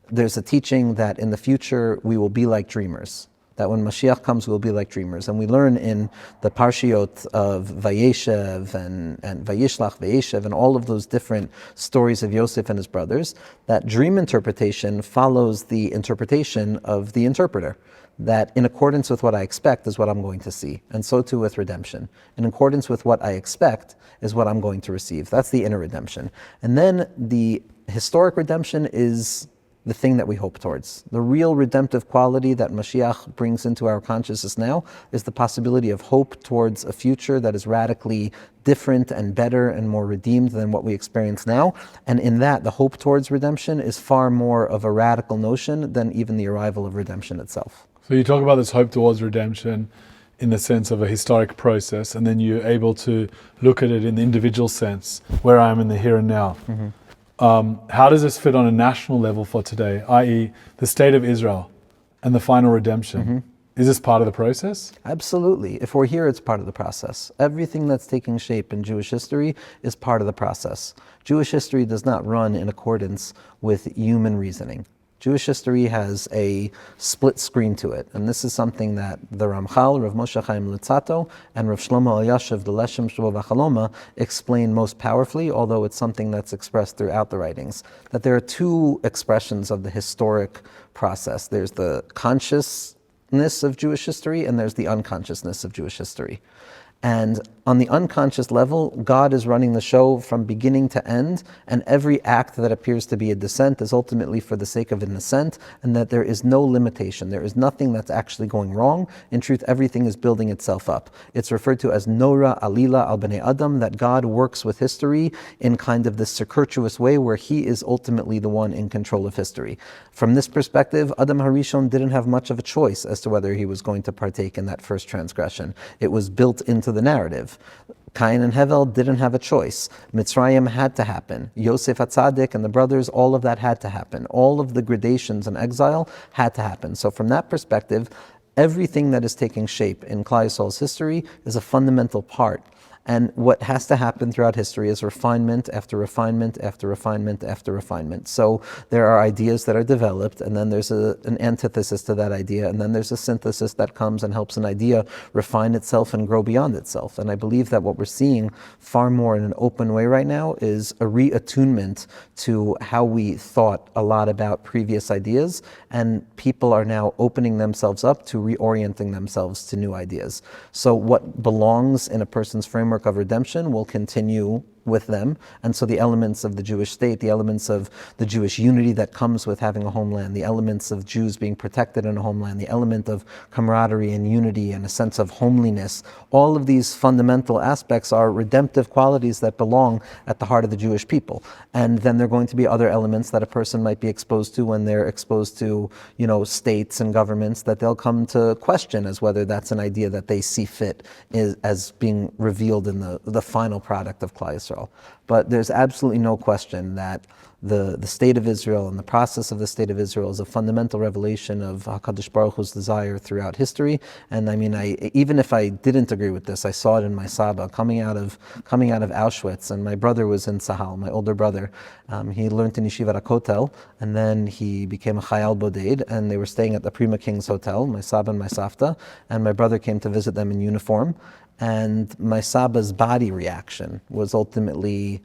B: There's a teaching that in the future we will be like dreamers, that when Mashiach comes we'll be like dreamers. And we learn in the parshiot of Vayeshev and Vayishlach, Vayeshev, and all of those different stories of Yosef and his brothers, that dream interpretation follows the interpretation of the interpreter. That in accordance with what I expect is what I'm going to see. And so too with redemption. In accordance with what I expect is what I'm going to receive. That's the inner redemption. And then the historic redemption is the thing that we hope towards. The real redemptive quality that Mashiach brings into our consciousness now is the possibility of hope towards a future that is radically different and better and more redeemed than what we experience now. And in that, the hope towards redemption is far more of a radical notion than even the arrival of redemption itself.
A: So you talk about this hope towards redemption in the sense of a historic process, and then you're able to look at it in the individual sense, where I am in the here and now. How does this fit on a national level for today, i.e. the state of Israel and the final redemption? Is this part of the process?
B: Absolutely. If we're here, it's part of the process. Everything that's taking shape in Jewish history is part of the process. Jewish history does not run in accordance with human reasoning. Jewish history has a split screen to it, and this is something that the Ramchal, Rav Moshe Chaim Luzzatto, and Rav Shlomo Elyashiv, the Leshem Shvo V'Chaloma, explain most powerfully, although it's something that's expressed throughout the writings, that there are two expressions of the historic process. There's the consciousness of Jewish history, and there's the unconsciousness of Jewish history. And on the unconscious level, God is running the show from beginning to end, and every act that appears to be a descent is ultimately for the sake of an ascent, and that there is no limitation. There is nothing that's actually going wrong. In truth, everything is building itself up. It's referred to as Nora Alila al Bnei Adam, that God works with history in kind of this circuitous way where He is ultimately the one in control of history. From this perspective, Adam HaRishon didn't have much of a choice as to whether he was going to partake in that first transgression. It was built into the narrative. Cain and Hevel didn't have a choice. Mitzrayim had to happen. Yosef HaTzadik and the brothers, all of that had to happen. All of the gradations and exile had to happen. So from that perspective, everything that is taking shape in Klal Yisrael's history is a fundamental part. And what has to happen throughout history is refinement after refinement after refinement after refinement. So there are ideas that are developed, and then there's an antithesis to that idea, and then there's a synthesis that comes and helps an idea refine itself and grow beyond itself. And I believe that what we're seeing far more in an open way right now is a reattunement to how we thought a lot about previous ideas, and people are now opening themselves up to reorienting themselves to new ideas. So what belongs in a person's framework of redemption will continue with them. And so the elements of the Jewish state, the elements of the Jewish unity that comes with having a homeland, the elements of Jews being protected in a homeland, the element of camaraderie and unity and a sense of homeliness, all of these fundamental aspects are redemptive qualities that belong at the heart of the Jewish people. And then there are going to be other elements that a person might be exposed to when they're exposed to, states and governments that they'll come to question as whether that's an idea that they see fit as being revealed in the final product of Klal Yisrael. But there's absolutely no question that the state of Israel and the process of the state of Israel is a fundamental revelation of HaKadosh Baruch Hu's desire throughout history. And I mean, even if I didn't agree with this, I saw it in my Saba coming out of Auschwitz. And my brother was in Sahal, my older brother. He learned in Yeshivat HaKotel, and then he became a Chayal Boded, and they were staying at the Prima King's Hotel, my Saba and my Savta, and my brother came to visit them in uniform. And my Saba's body reaction was ultimately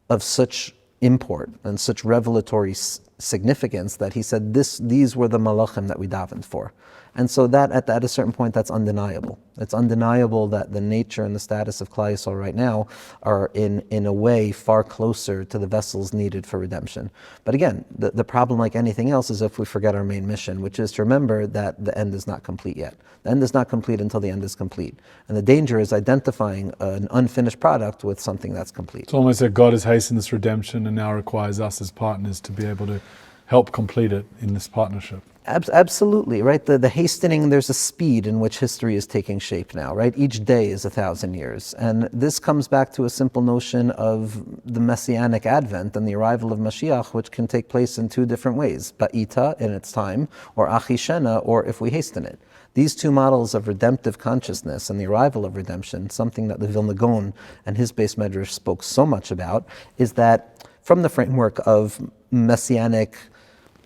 B: of such import and such revelatory significance that he said, these were the malachim that we davened for. And so that at a certain point, that's undeniable. It's undeniable that the nature and the status of Klal Yisrael right now are in a way far closer to the vessels needed for redemption. But again, the problem, like anything else, is if we forget our main mission, which is to remember that the end is not complete yet. The end is not complete until the end is complete. And the danger is identifying an unfinished product with something that's complete.
A: It's almost like God has hastened this redemption and now requires us as partners to be able to help complete it in this partnership.
B: Absolutely, right? The hastening, there's a speed in which history is taking shape now, right? Each day is 1,000 years. And this comes back to a simple notion of the Messianic advent and the arrival of Mashiach, which can take place in two different ways. Ba'ita, in its time, or Achishena, or if we hasten it. These two models of redemptive consciousness and the arrival of redemption, something that the Vilna Gaon and his base medrash spoke so much about, is that from the framework of Messianic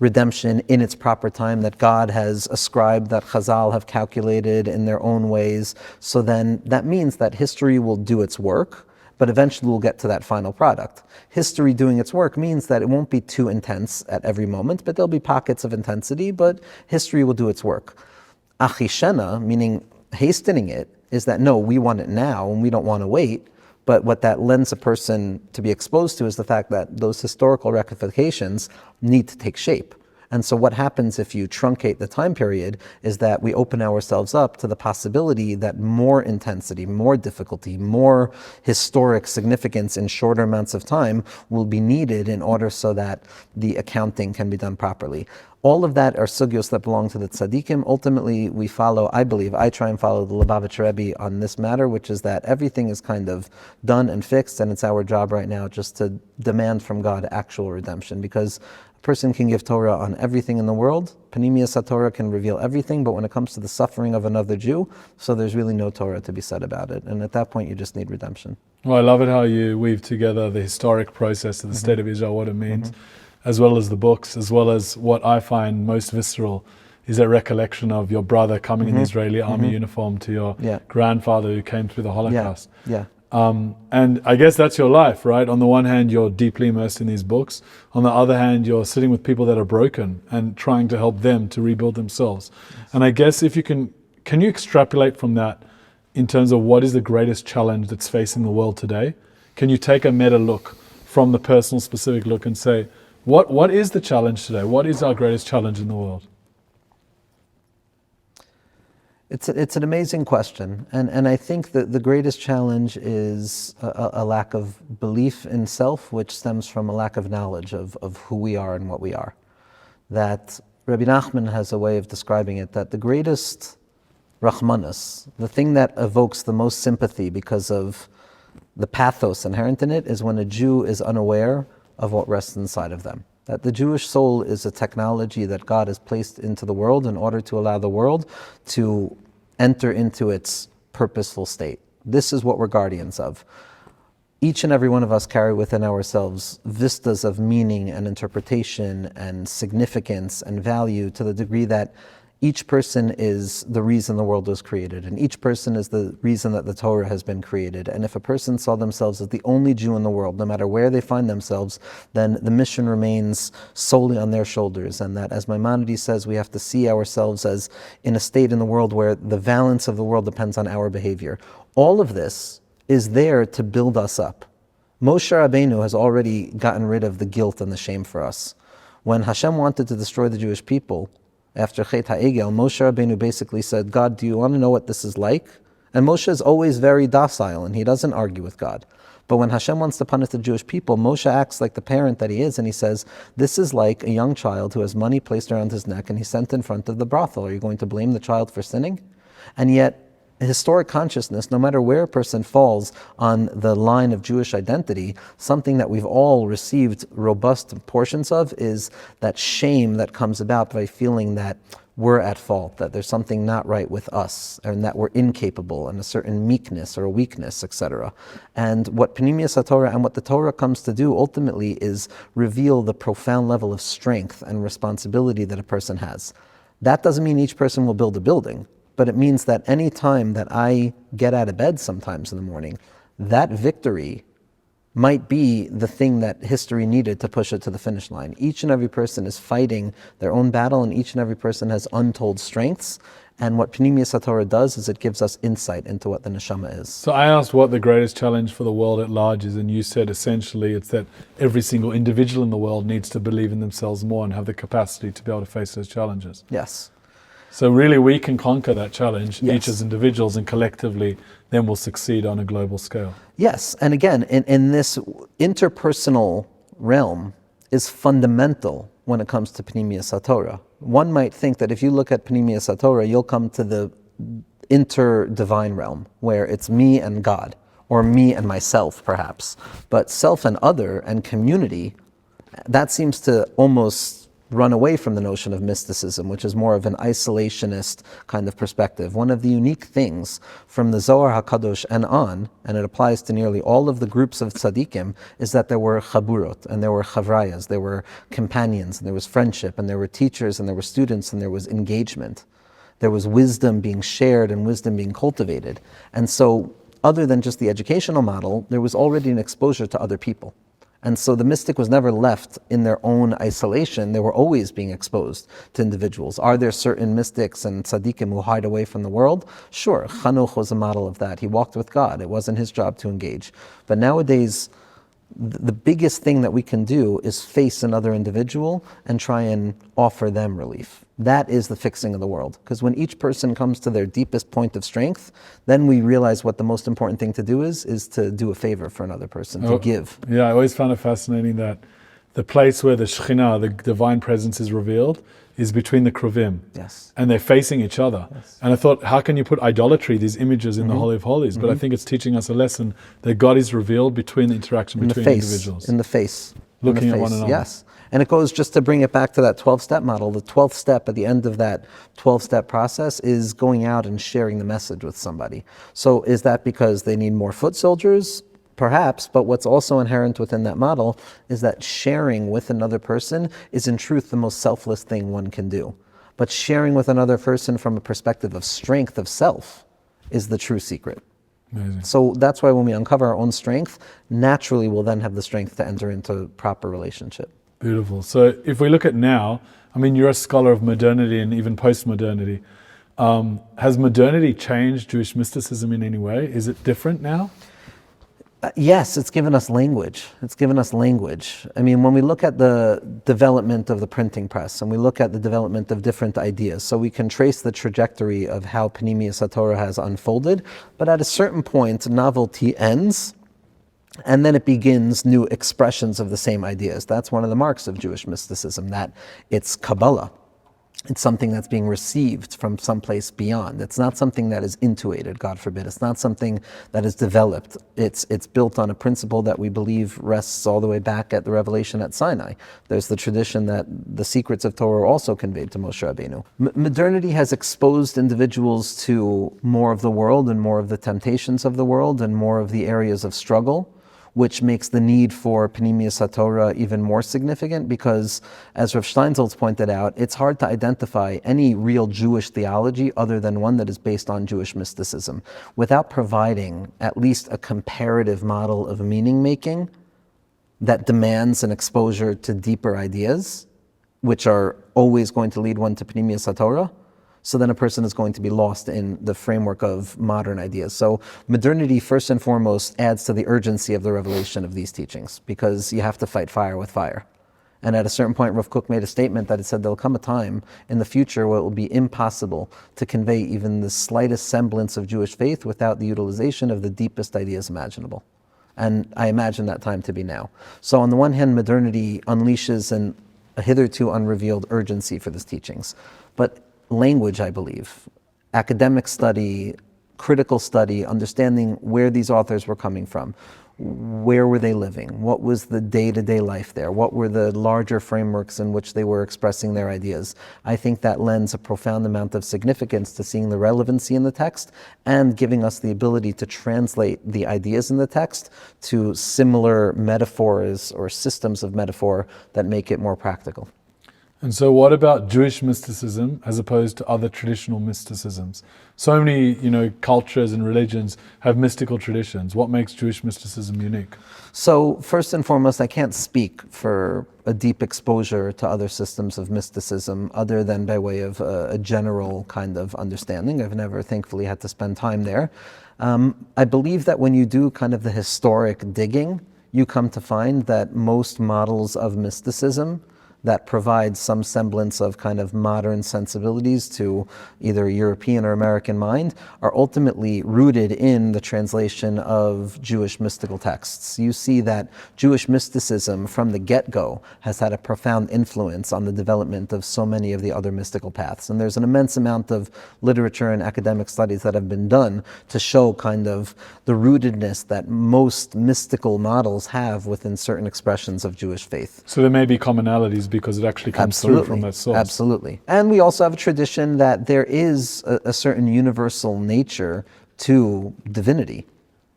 B: redemption in its proper time that God has ascribed, that Chazal have calculated in their own ways. So then that means that history will do its work, but eventually we'll get to that final product. History doing its work means that it won't be too intense at every moment, but there'll be pockets of intensity, but history will do its work. Achishena, meaning hastening it, is that no, we want it now and we don't want to wait. But what that lends a person to be exposed to is the fact that those historical rectifications need to take shape. And so what happens if you truncate the time period is that we open ourselves up to the possibility that more intensity, more difficulty, more historic significance in shorter amounts of time will be needed in order so that the accounting can be done properly. All of that are sugyos that belong to the tzaddikim. Ultimately, we follow, I try and follow the Lubavitch Rebbe on this matter, which is that everything is kind of done and fixed, and it's our job right now just to demand from God actual redemption, because person can give Torah on everything in the world. Panemius HaTorah can reveal everything, but when it comes to the suffering of another Jew, so there's really no Torah to be said about it. And at that point, you just need redemption.
A: Well, I love it how you weave together the historic process of the state of Israel, what it means, as well as the books, as well as what I find most visceral is that recollection of your brother coming in the Israeli army uniform to your grandfather who came through the Holocaust. And I guess that's your life, right? On the one hand, you're deeply immersed in these books. On the other hand, you're sitting with people that are broken and trying to help them to rebuild themselves. And I guess if you can you extrapolate from that in terms of what is the greatest challenge that's facing the world today? Can you take a meta look from the personal specific look and say, what is the challenge today? What is our greatest challenge in the world?
B: It's an amazing question, and I think that the greatest challenge is a lack of belief in self, which stems from a lack of knowledge of who we are and what we are. That Rabbi Nachman has a way of describing it, that the greatest Rahmanas, the thing that evokes the most sympathy because of the pathos inherent in it, is when a Jew is unaware of what rests inside of them. That the Jewish soul is a technology that God has placed into the world in order to allow the world to enter into its purposeful state. This is what we're guardians of. Each and every one of us carry within ourselves vistas of meaning and interpretation and significance and value to the degree that each person is the reason the world was created, and each person is the reason that the Torah has been created. And if a person saw themselves as the only Jew in the world, no matter where they find themselves, then the mission remains solely on their shoulders. And that, as Maimonides says, we have to see ourselves as in a state in the world where the balance of the world depends on our behavior. All of this is there to build us up. Moshe Rabbeinu has already gotten rid of the guilt and the shame for us. When Hashem wanted to destroy the Jewish people, after Chet HaEgel, Moshe Rabbeinu basically said, God, do you want to know what this is like? And Moshe is always very docile, and he doesn't argue with God. But when Hashem wants to punish the Jewish people, Moshe acts like the parent that he is, and he says, this is like a young child who has money placed around his neck, and he's sent in front of the brothel. Are you going to blame the child for sinning? And yet, historic consciousness, no matter where a person falls on the line of Jewish identity, something that we've all received robust portions of is that shame that comes about by feeling that we're at fault, that there's something not right with us, and that we're incapable, and a certain meekness or a weakness, etc. And what Panemius HaTorah and what the Torah comes to do ultimately is reveal the profound level of strength and responsibility that a person has. That doesn't mean each person will build a building, but it means that any time that I get out of bed sometimes in the morning, that victory might be the thing that history needed to push it to the finish line. Each and every person is fighting their own battle, and each and every person has untold strengths. And what Panemius HaTorah does is it gives us insight into what the neshama is.
A: So I asked what the greatest challenge for the world at large is, and you said essentially it's that every single individual in the world needs to believe in themselves more and have the capacity to be able to face those challenges.
B: Yes.
A: So really we can conquer that challenge,
B: Yes.
A: each as individuals, and collectively then we'll succeed on a global scale.
B: Yes, and again, in this interpersonal realm is fundamental when it comes to Panemius HaTorah. One might think that if you look at Panemius HaTorah, you'll come to the inter-divine realm, where it's me and God, or me and myself, perhaps. But self and other and community, that seems to almost run away from the notion of mysticism, which is more of an isolationist kind of perspective. One of the unique things from the Zohar HaKadosh and on, and it applies to nearly all of the groups of tzaddikim, is that there were chaburot, and there were chavrayas, there were companions, and there was friendship, and there were teachers, and there were students, and there was engagement. There was wisdom being shared and wisdom being cultivated. And so, other than just the educational model, there was already an exposure to other people. And so the mystic was never left in their own isolation. They were always being exposed to individuals. Are there certain mystics and tzaddikim who hide away from the world? Sure, Chanuch was a model of that. He walked with God. It wasn't his job to engage. But nowadays, The biggest thing that we can do is face another individual and try and offer them relief. That is the fixing of the world. Because when each person comes to their deepest point of strength, then we realize what the most important thing to do is to do a favor for another person, to give.
A: Yeah, I always found it fascinating that the place where the Shekhinah, the divine presence, is revealed is between the Kruvim.
B: Yes.
A: And they're facing each other.
B: Yes.
A: And I thought, how can you put idolatry, these images, in the Holy of Holies? But I think it's teaching us a lesson that God is revealed between the interaction between individuals.
B: In the face.
A: Looking at one another.
B: Yes. And it goes, just to bring it back to that 12-step model, the 12th step at the end of that 12-step process is going out and sharing the message with somebody. So is that because they need more foot soldiers? Perhaps, but what's also inherent within that model is that sharing with another person is in truth the most selfless thing one can do. But sharing with another person from a perspective of strength of self is the true secret.
A: Amazing.
B: So that's why when we uncover our own strength, naturally we'll then have the strength to enter into proper relationship.
A: Beautiful. So if we look at now, I mean, you're a scholar of modernity and even post-modernity. Has modernity changed Jewish mysticism in any way? Is it different now?
B: Yes, it's given us language. It's given us language. I mean, when we look at the development of the printing press and we look at the development of different ideas, so we can trace the trajectory of how Panemius HaTorah has unfolded, but at a certain point, novelty ends, and then it begins new expressions of the same ideas. That's one of the marks of Jewish mysticism, that it's Kabbalah. It's something that's being received from someplace beyond. It's not something that is intuited, God forbid. It's not something that is developed. It's built on a principle that we believe rests all the way back at the revelation at Sinai. There's the tradition that the secrets of Torah are also conveyed to Moshe Rabbeinu. Modernity has exposed individuals to more of the world and more of the temptations of the world and more of the areas of struggle, which makes the need for Panemius HaTorah even more significant because, as Rav Steinsaltz pointed out, it's hard to identify any real Jewish theology other than one that is based on Jewish mysticism without providing at least a comparative model of meaning-making that demands an exposure to deeper ideas, which are always going to lead one to Panemius HaTorah. So then a person is going to be lost in the framework of modern ideas. So modernity, first and foremost, adds to the urgency of the revelation of these teachings because you have to fight fire with fire. And at a certain point, Rav Kook made a statement that it said there'll come a time in the future where it will be impossible to convey even the slightest semblance of Jewish faith without the utilization of the deepest ideas imaginable. And I imagine that time to be now. So on the one hand, modernity unleashes a hitherto unrevealed urgency for these teachings. But language, I believe, academic study, critical study, understanding where these authors were coming from, where were they living, what was the day-to-day life there, what were the larger frameworks in which they were expressing their ideas. I think that lends a profound amount of significance to seeing the relevancy in the text and giving us the ability to translate the ideas in the text to similar metaphors or systems of metaphor that make it more practical.
A: And so what about Jewish mysticism as opposed to other traditional mysticisms? So many, cultures and religions have mystical traditions. What makes Jewish mysticism unique?
B: So first and foremost, I can't speak for a deep exposure to other systems of mysticism other than by way of a general kind of understanding. I've never, thankfully, had to spend time there. I believe that when you do kind of the historic digging, you come to find that most models of mysticism that provides some semblance of kind of modern sensibilities to either European or American mind are ultimately rooted in the translation of Jewish mystical texts. You see that Jewish mysticism from the get-go has had a profound influence on the development of so many of the other mystical paths. And there's an immense amount of literature and academic studies that have been done to show kind of the rootedness that most mystical models have within certain expressions of Jewish faith.
A: So there may be commonalities because it actually comes through from that source.
B: Absolutely. And we also have a tradition that there is a certain universal nature to divinity.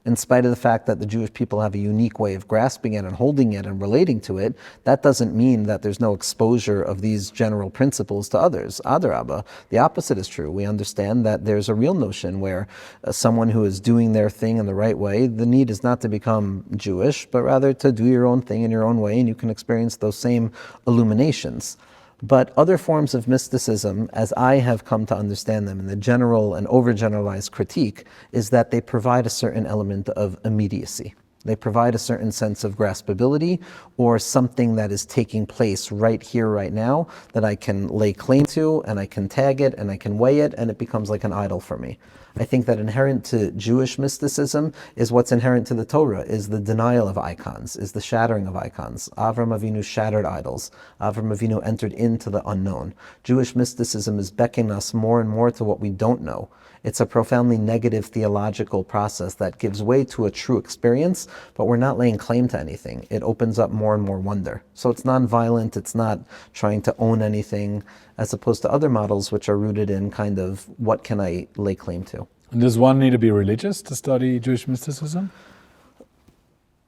B: In spite of the fact that the Jewish people have a unique way of grasping it and holding it and relating to it, that doesn't mean that there's no exposure of these general principles to others. Adarabba, the opposite is true. We understand that there's a real notion where someone who is doing their thing in the right way, the need is not to become Jewish, but rather to do your own thing in your own way, and you can experience those same illuminations. But other forms of mysticism, as I have come to understand them in the general and overgeneralized critique, is that they provide a certain element of immediacy. They provide a certain sense of graspability or something that is taking place right here, right now, that I can lay claim to, and I can tag it, and I can weigh it, and it becomes like an idol for me. I think that inherent to Jewish mysticism is what's inherent to the Torah, is the denial of icons, is the shattering of icons. Avram Avinu shattered idols. Avram Avinu entered into the unknown. Jewish mysticism is beckoning us more and more to what we don't know. It's a profoundly negative theological process that gives way to a true experience, but we're not laying claim to anything. It opens up more and more wonder. So it's non-violent, it's not trying to own anything, as opposed to other models which are rooted in kind of what can I lay claim to.
A: And does one need to be religious to study Jewish mysticism?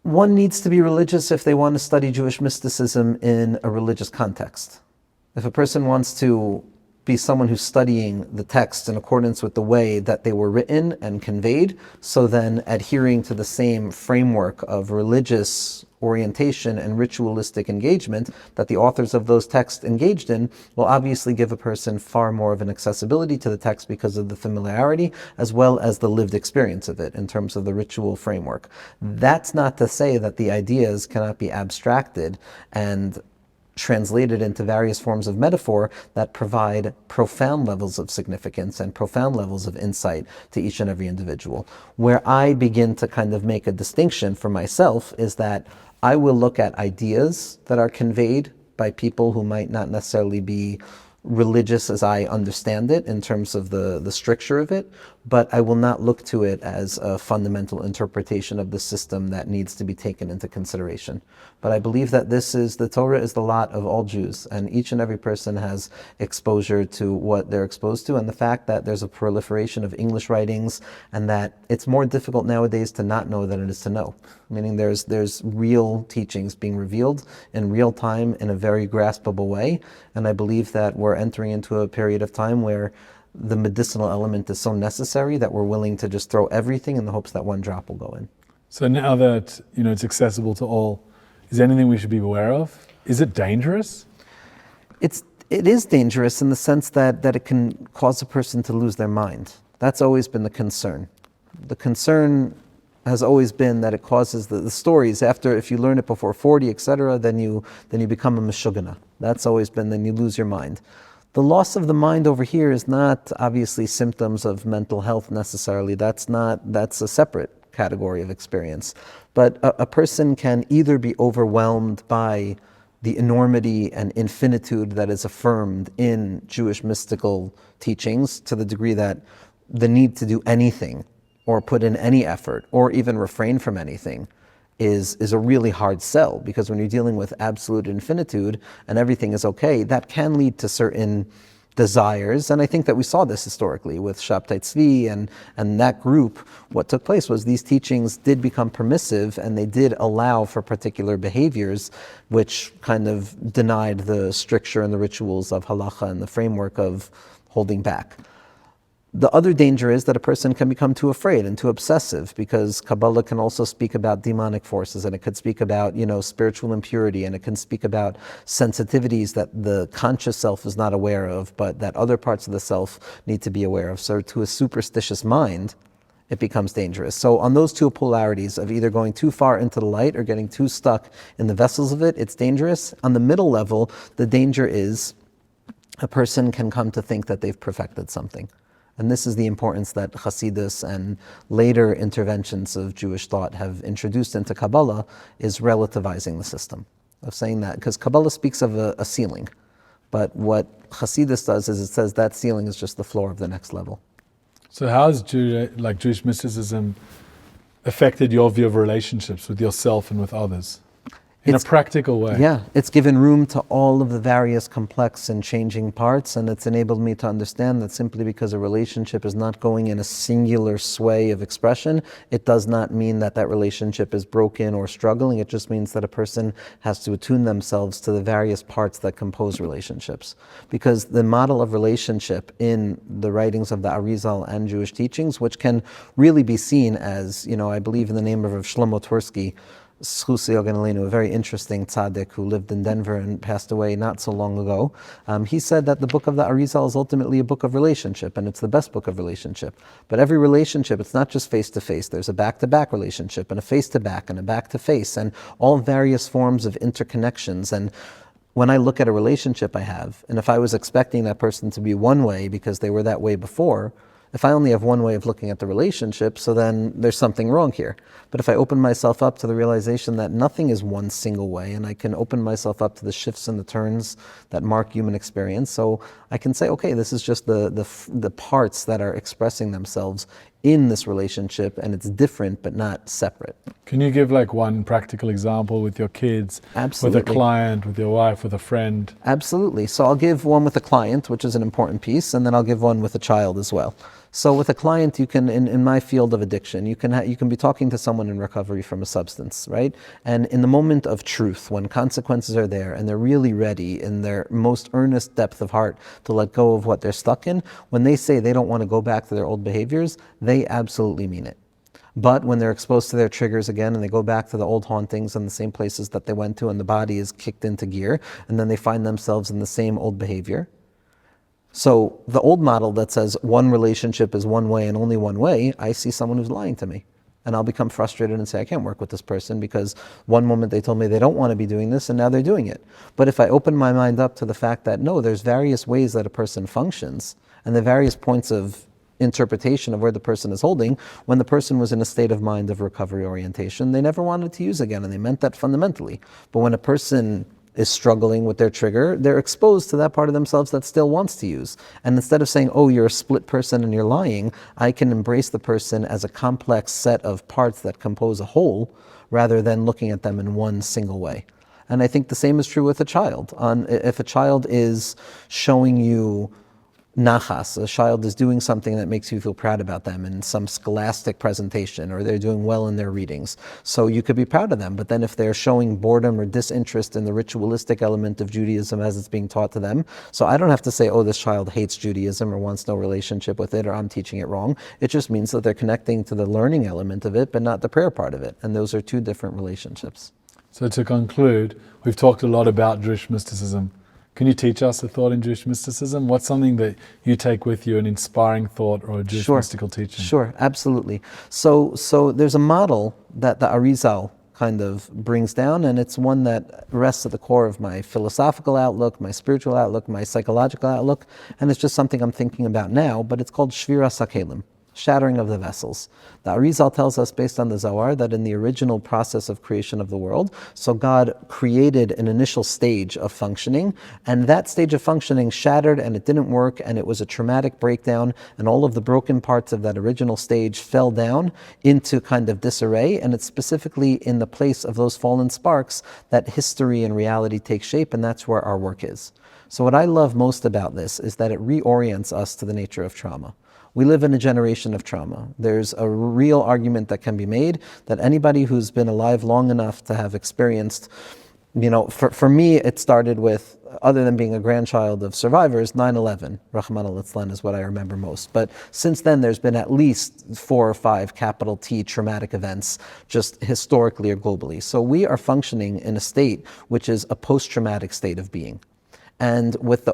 B: One needs to be religious if they want to study Jewish mysticism in a religious context. If a person wants to be someone who's studying the text in accordance with the way that they were written and conveyed, so then adhering to the same framework of religious orientation and ritualistic engagement that the authors of those texts engaged in, will obviously give a person far more of an accessibility to the text because of the familiarity as well as the lived experience of it in terms of the ritual framework. That's not to say that the ideas cannot be abstracted and translated into various forms of metaphor that provide profound levels of significance and profound levels of insight to each and every individual. Where I begin to kind of make a distinction for myself is that I will look at ideas that are conveyed by people who might not necessarily be religious as I understand it in terms of the stricture of it, but I will not look to it as a fundamental interpretation of the system that needs to be taken into consideration. But I believe that the Torah is the lot of all Jews, and each and every person has exposure to what they're exposed to, and the fact that there's a proliferation of English writings, and that it's more difficult nowadays to not know than it is to know. Meaning there's real teachings being revealed in real time in a very graspable way, and I believe that we're entering into a period of time where the medicinal element is so necessary that we're willing to just throw everything in the hopes that one drop will go in.
A: So now that it's accessible to all, is there anything we should be aware of? Is it dangerous?
B: It is dangerous in the sense that it can cause a person to lose their mind. That's always been the concern. The concern has always been that it causes the stories after, if you learn it before 40, etc., then you become a meshugana. That's always been, then you lose your mind. The loss of the mind over here is not obviously symptoms of mental health necessarily. That's a separate category of experience. But a person can either be overwhelmed by the enormity and infinitude that is affirmed in Jewish mystical teachings to the degree that the need to do anything or put in any effort or even refrain from anything is a really hard sell, because when you're dealing with absolute infinitude and everything is okay, that can lead to certain desires. And I think that we saw this historically with Shabtai Tzvi and that group. What took place was these teachings did become permissive, and they did allow for particular behaviors which kind of denied the stricture and the rituals of halacha and the framework of holding back. The other danger is that a person can become too afraid and too obsessive, because Kabbalah can also speak about demonic forces, and it could speak about, spiritual impurity, and it can speak about sensitivities that the conscious self is not aware of, but that other parts of the self need to be aware of. So to a superstitious mind, it becomes dangerous. So on those two polarities of either going too far into the light or getting too stuck in the vessels of it, it's dangerous. On the middle level, the danger is a person can come to think that they've perfected something. And this is the importance that Hasidus and later interventions of Jewish thought have introduced into Kabbalah, is relativizing the system. Of saying that, because Kabbalah speaks of a ceiling, but what Hasidus does is it says that ceiling is just the floor of the next level.
A: So how has Jewish mysticism affected your view of relationships with yourself and with others? In a practical way.
B: Yeah, it's given room to all of the various complex and changing parts, and it's enabled me to understand that simply because a relationship is not going in a singular sway of expression, it does not mean that that relationship is broken or struggling. It just means that a person has to attune themselves to the various parts that compose relationships. Because the model of relationship in the writings of the Arizal and Jewish teachings, which can really be seen as, I believe in the name of Shlomo Tversky, Schusi Oganalinu, a very interesting tzaddik who lived in Denver and passed away not so long ago, he said that the book of the Arizal is ultimately a book of relationship, and it's the best book of relationship. But every relationship, it's not just face-to-face. There's a back-to-back relationship, and a face-to-back, and a back-to-face, and all various forms of interconnections. And when I look at a relationship I have, and if I was expecting that person to be one way because they were that way before, if I only have one way of looking at the relationship, so then there's something wrong here. But if I open myself up to the realization that nothing is one single way, and I can open myself up to the shifts and the turns that mark human experience, so I can say, okay, this is just the parts that are expressing themselves in this relationship, and it's different but not separate.
A: Can you give like one practical example with your kids,
B: Absolutely.
A: with a client, with your wife, with a friend?
B: Absolutely. So I'll give one with a client, which is an important piece, and then I'll give one with a child as well. So with a client, you can, in my field of addiction, you can be talking to someone in recovery from a substance, right? And in the moment of truth, when consequences are there and they're really ready in their most earnest depth of heart to let go of what they're stuck in, when they say they don't want to go back to their old behaviors, they absolutely mean it. But when they're exposed to their triggers again and they go back to the old hauntings and the same places that they went to and the body is kicked into gear, and then they find themselves in the same old behavior. So the old model that says one relationship is one way and only one way, I see someone who's lying to me. And I'll become frustrated and say, I can't work with this person because one moment they told me they don't want to be doing this and now they're doing it. But if I open my mind up to the fact that no, there's various ways that a person functions and the various points of interpretation of where the person is holding, when the person was in a state of mind of recovery orientation, they never wanted to use again, and they meant that fundamentally. But when a person is struggling with their trigger, they're exposed to that part of themselves that still wants to use. And instead of saying, oh, you're a split person and you're lying, I can embrace the person as a complex set of parts that compose a whole, rather than looking at them in one single way. And I think the same is true with a child. If a child is showing you nachas, a child is doing something that makes you feel proud about them in some scholastic presentation, or they're doing well in their readings. So you could be proud of them, but then if they're showing boredom or disinterest in the ritualistic element of Judaism as it's being taught to them, so I don't have to say, oh, this child hates Judaism or wants no relationship with it, or I'm teaching it wrong. It just means that they're connecting to the learning element of it, but not the prayer part of it. And those are two different relationships.
A: So to conclude, we've talked a lot about Jewish mysticism. Can you teach us a thought in Jewish mysticism? What's something that you take with you, an inspiring thought or a Jewish mystical teaching?
B: Sure, absolutely. So there's a model that the Arizal kind of brings down, and it's one that rests at the core of my philosophical outlook, my spiritual outlook, my psychological outlook, and it's just something I'm thinking about now, but it's called Shviras HaKelim, shattering of the vessels. The Arizal tells us, based on the Zohar, that in the original process of creation of the world, so God created an initial stage of functioning, and that stage of functioning shattered and it didn't work, and it was a traumatic breakdown, and all of the broken parts of that original stage fell down into kind of disarray, and it's specifically in the place of those fallen sparks that history and reality take shape, and that's where our work is. So what I love most about this is that it reorients us to the nature of trauma. We live in a generation of trauma. There's a real argument that can be made that anybody who's been alive long enough to have experienced, for me, it started with, other than being a grandchild of survivors, 9/11, Rahman al-Islam is what I remember most. But since then, there's been at least 4 or 5 capital T traumatic events, just historically or globally. So we are functioning in a state which is a post-traumatic state of being. And with the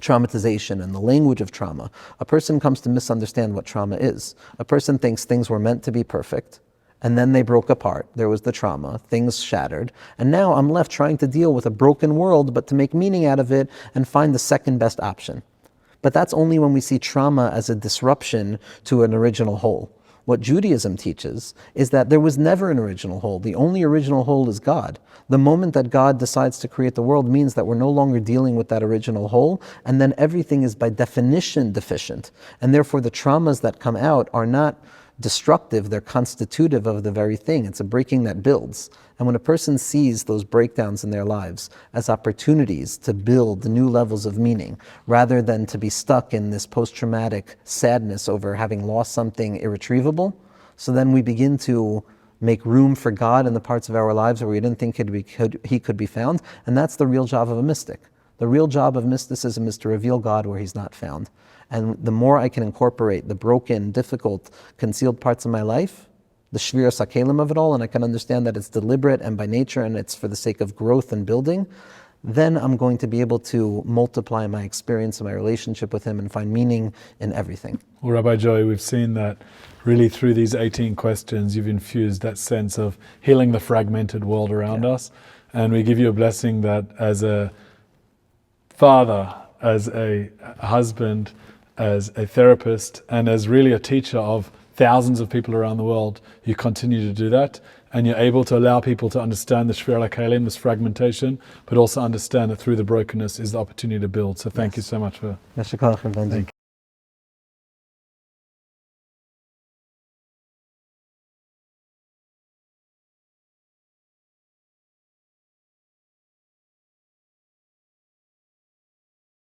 B: traumatization and the language of trauma, a person comes to misunderstand what trauma is. A person thinks things were meant to be perfect, and then they broke apart. There was the trauma, things shattered, and now I'm left trying to deal with a broken world, but to make meaning out of it and find the second best option. But that's only when we see trauma as a disruption to an original whole. What Judaism teaches is that there was never an original whole. The only original whole is God. The moment that God decides to create the world means that we're no longer dealing with that original whole, and then everything is by definition deficient. And therefore the traumas that come out are not destructive, they're constitutive of the very thing. It's a breaking that builds. And when a person sees those breakdowns in their lives as opportunities to build new levels of meaning, rather than to be stuck in this post-traumatic sadness over having lost something irretrievable, so then we begin to make room for God in the parts of our lives where we didn't think he could be found, and that's the real job of a mystic. The real job of mysticism is to reveal God where he's not found. And the more I can incorporate the broken, difficult, concealed parts of my life, the shviras hakelim of it all, and I can understand that it's deliberate and by nature and it's for the sake of growth and building, then I'm going to be able to multiply my experience and my relationship with him and find meaning in everything.
A: Well, Rabbi Joey, we've seen that really through these 18 questions, you've infused that sense of healing the fragmented world around us. And we give you a blessing that as a father, as a husband, as a therapist, and as really a teacher of thousands of people around the world, you continue to do that. And you're able to allow people to understand the Shvira Kalim, this fragmentation, but also understand that through the brokenness is the opportunity to build. So thank you so much for...
B: Thank you.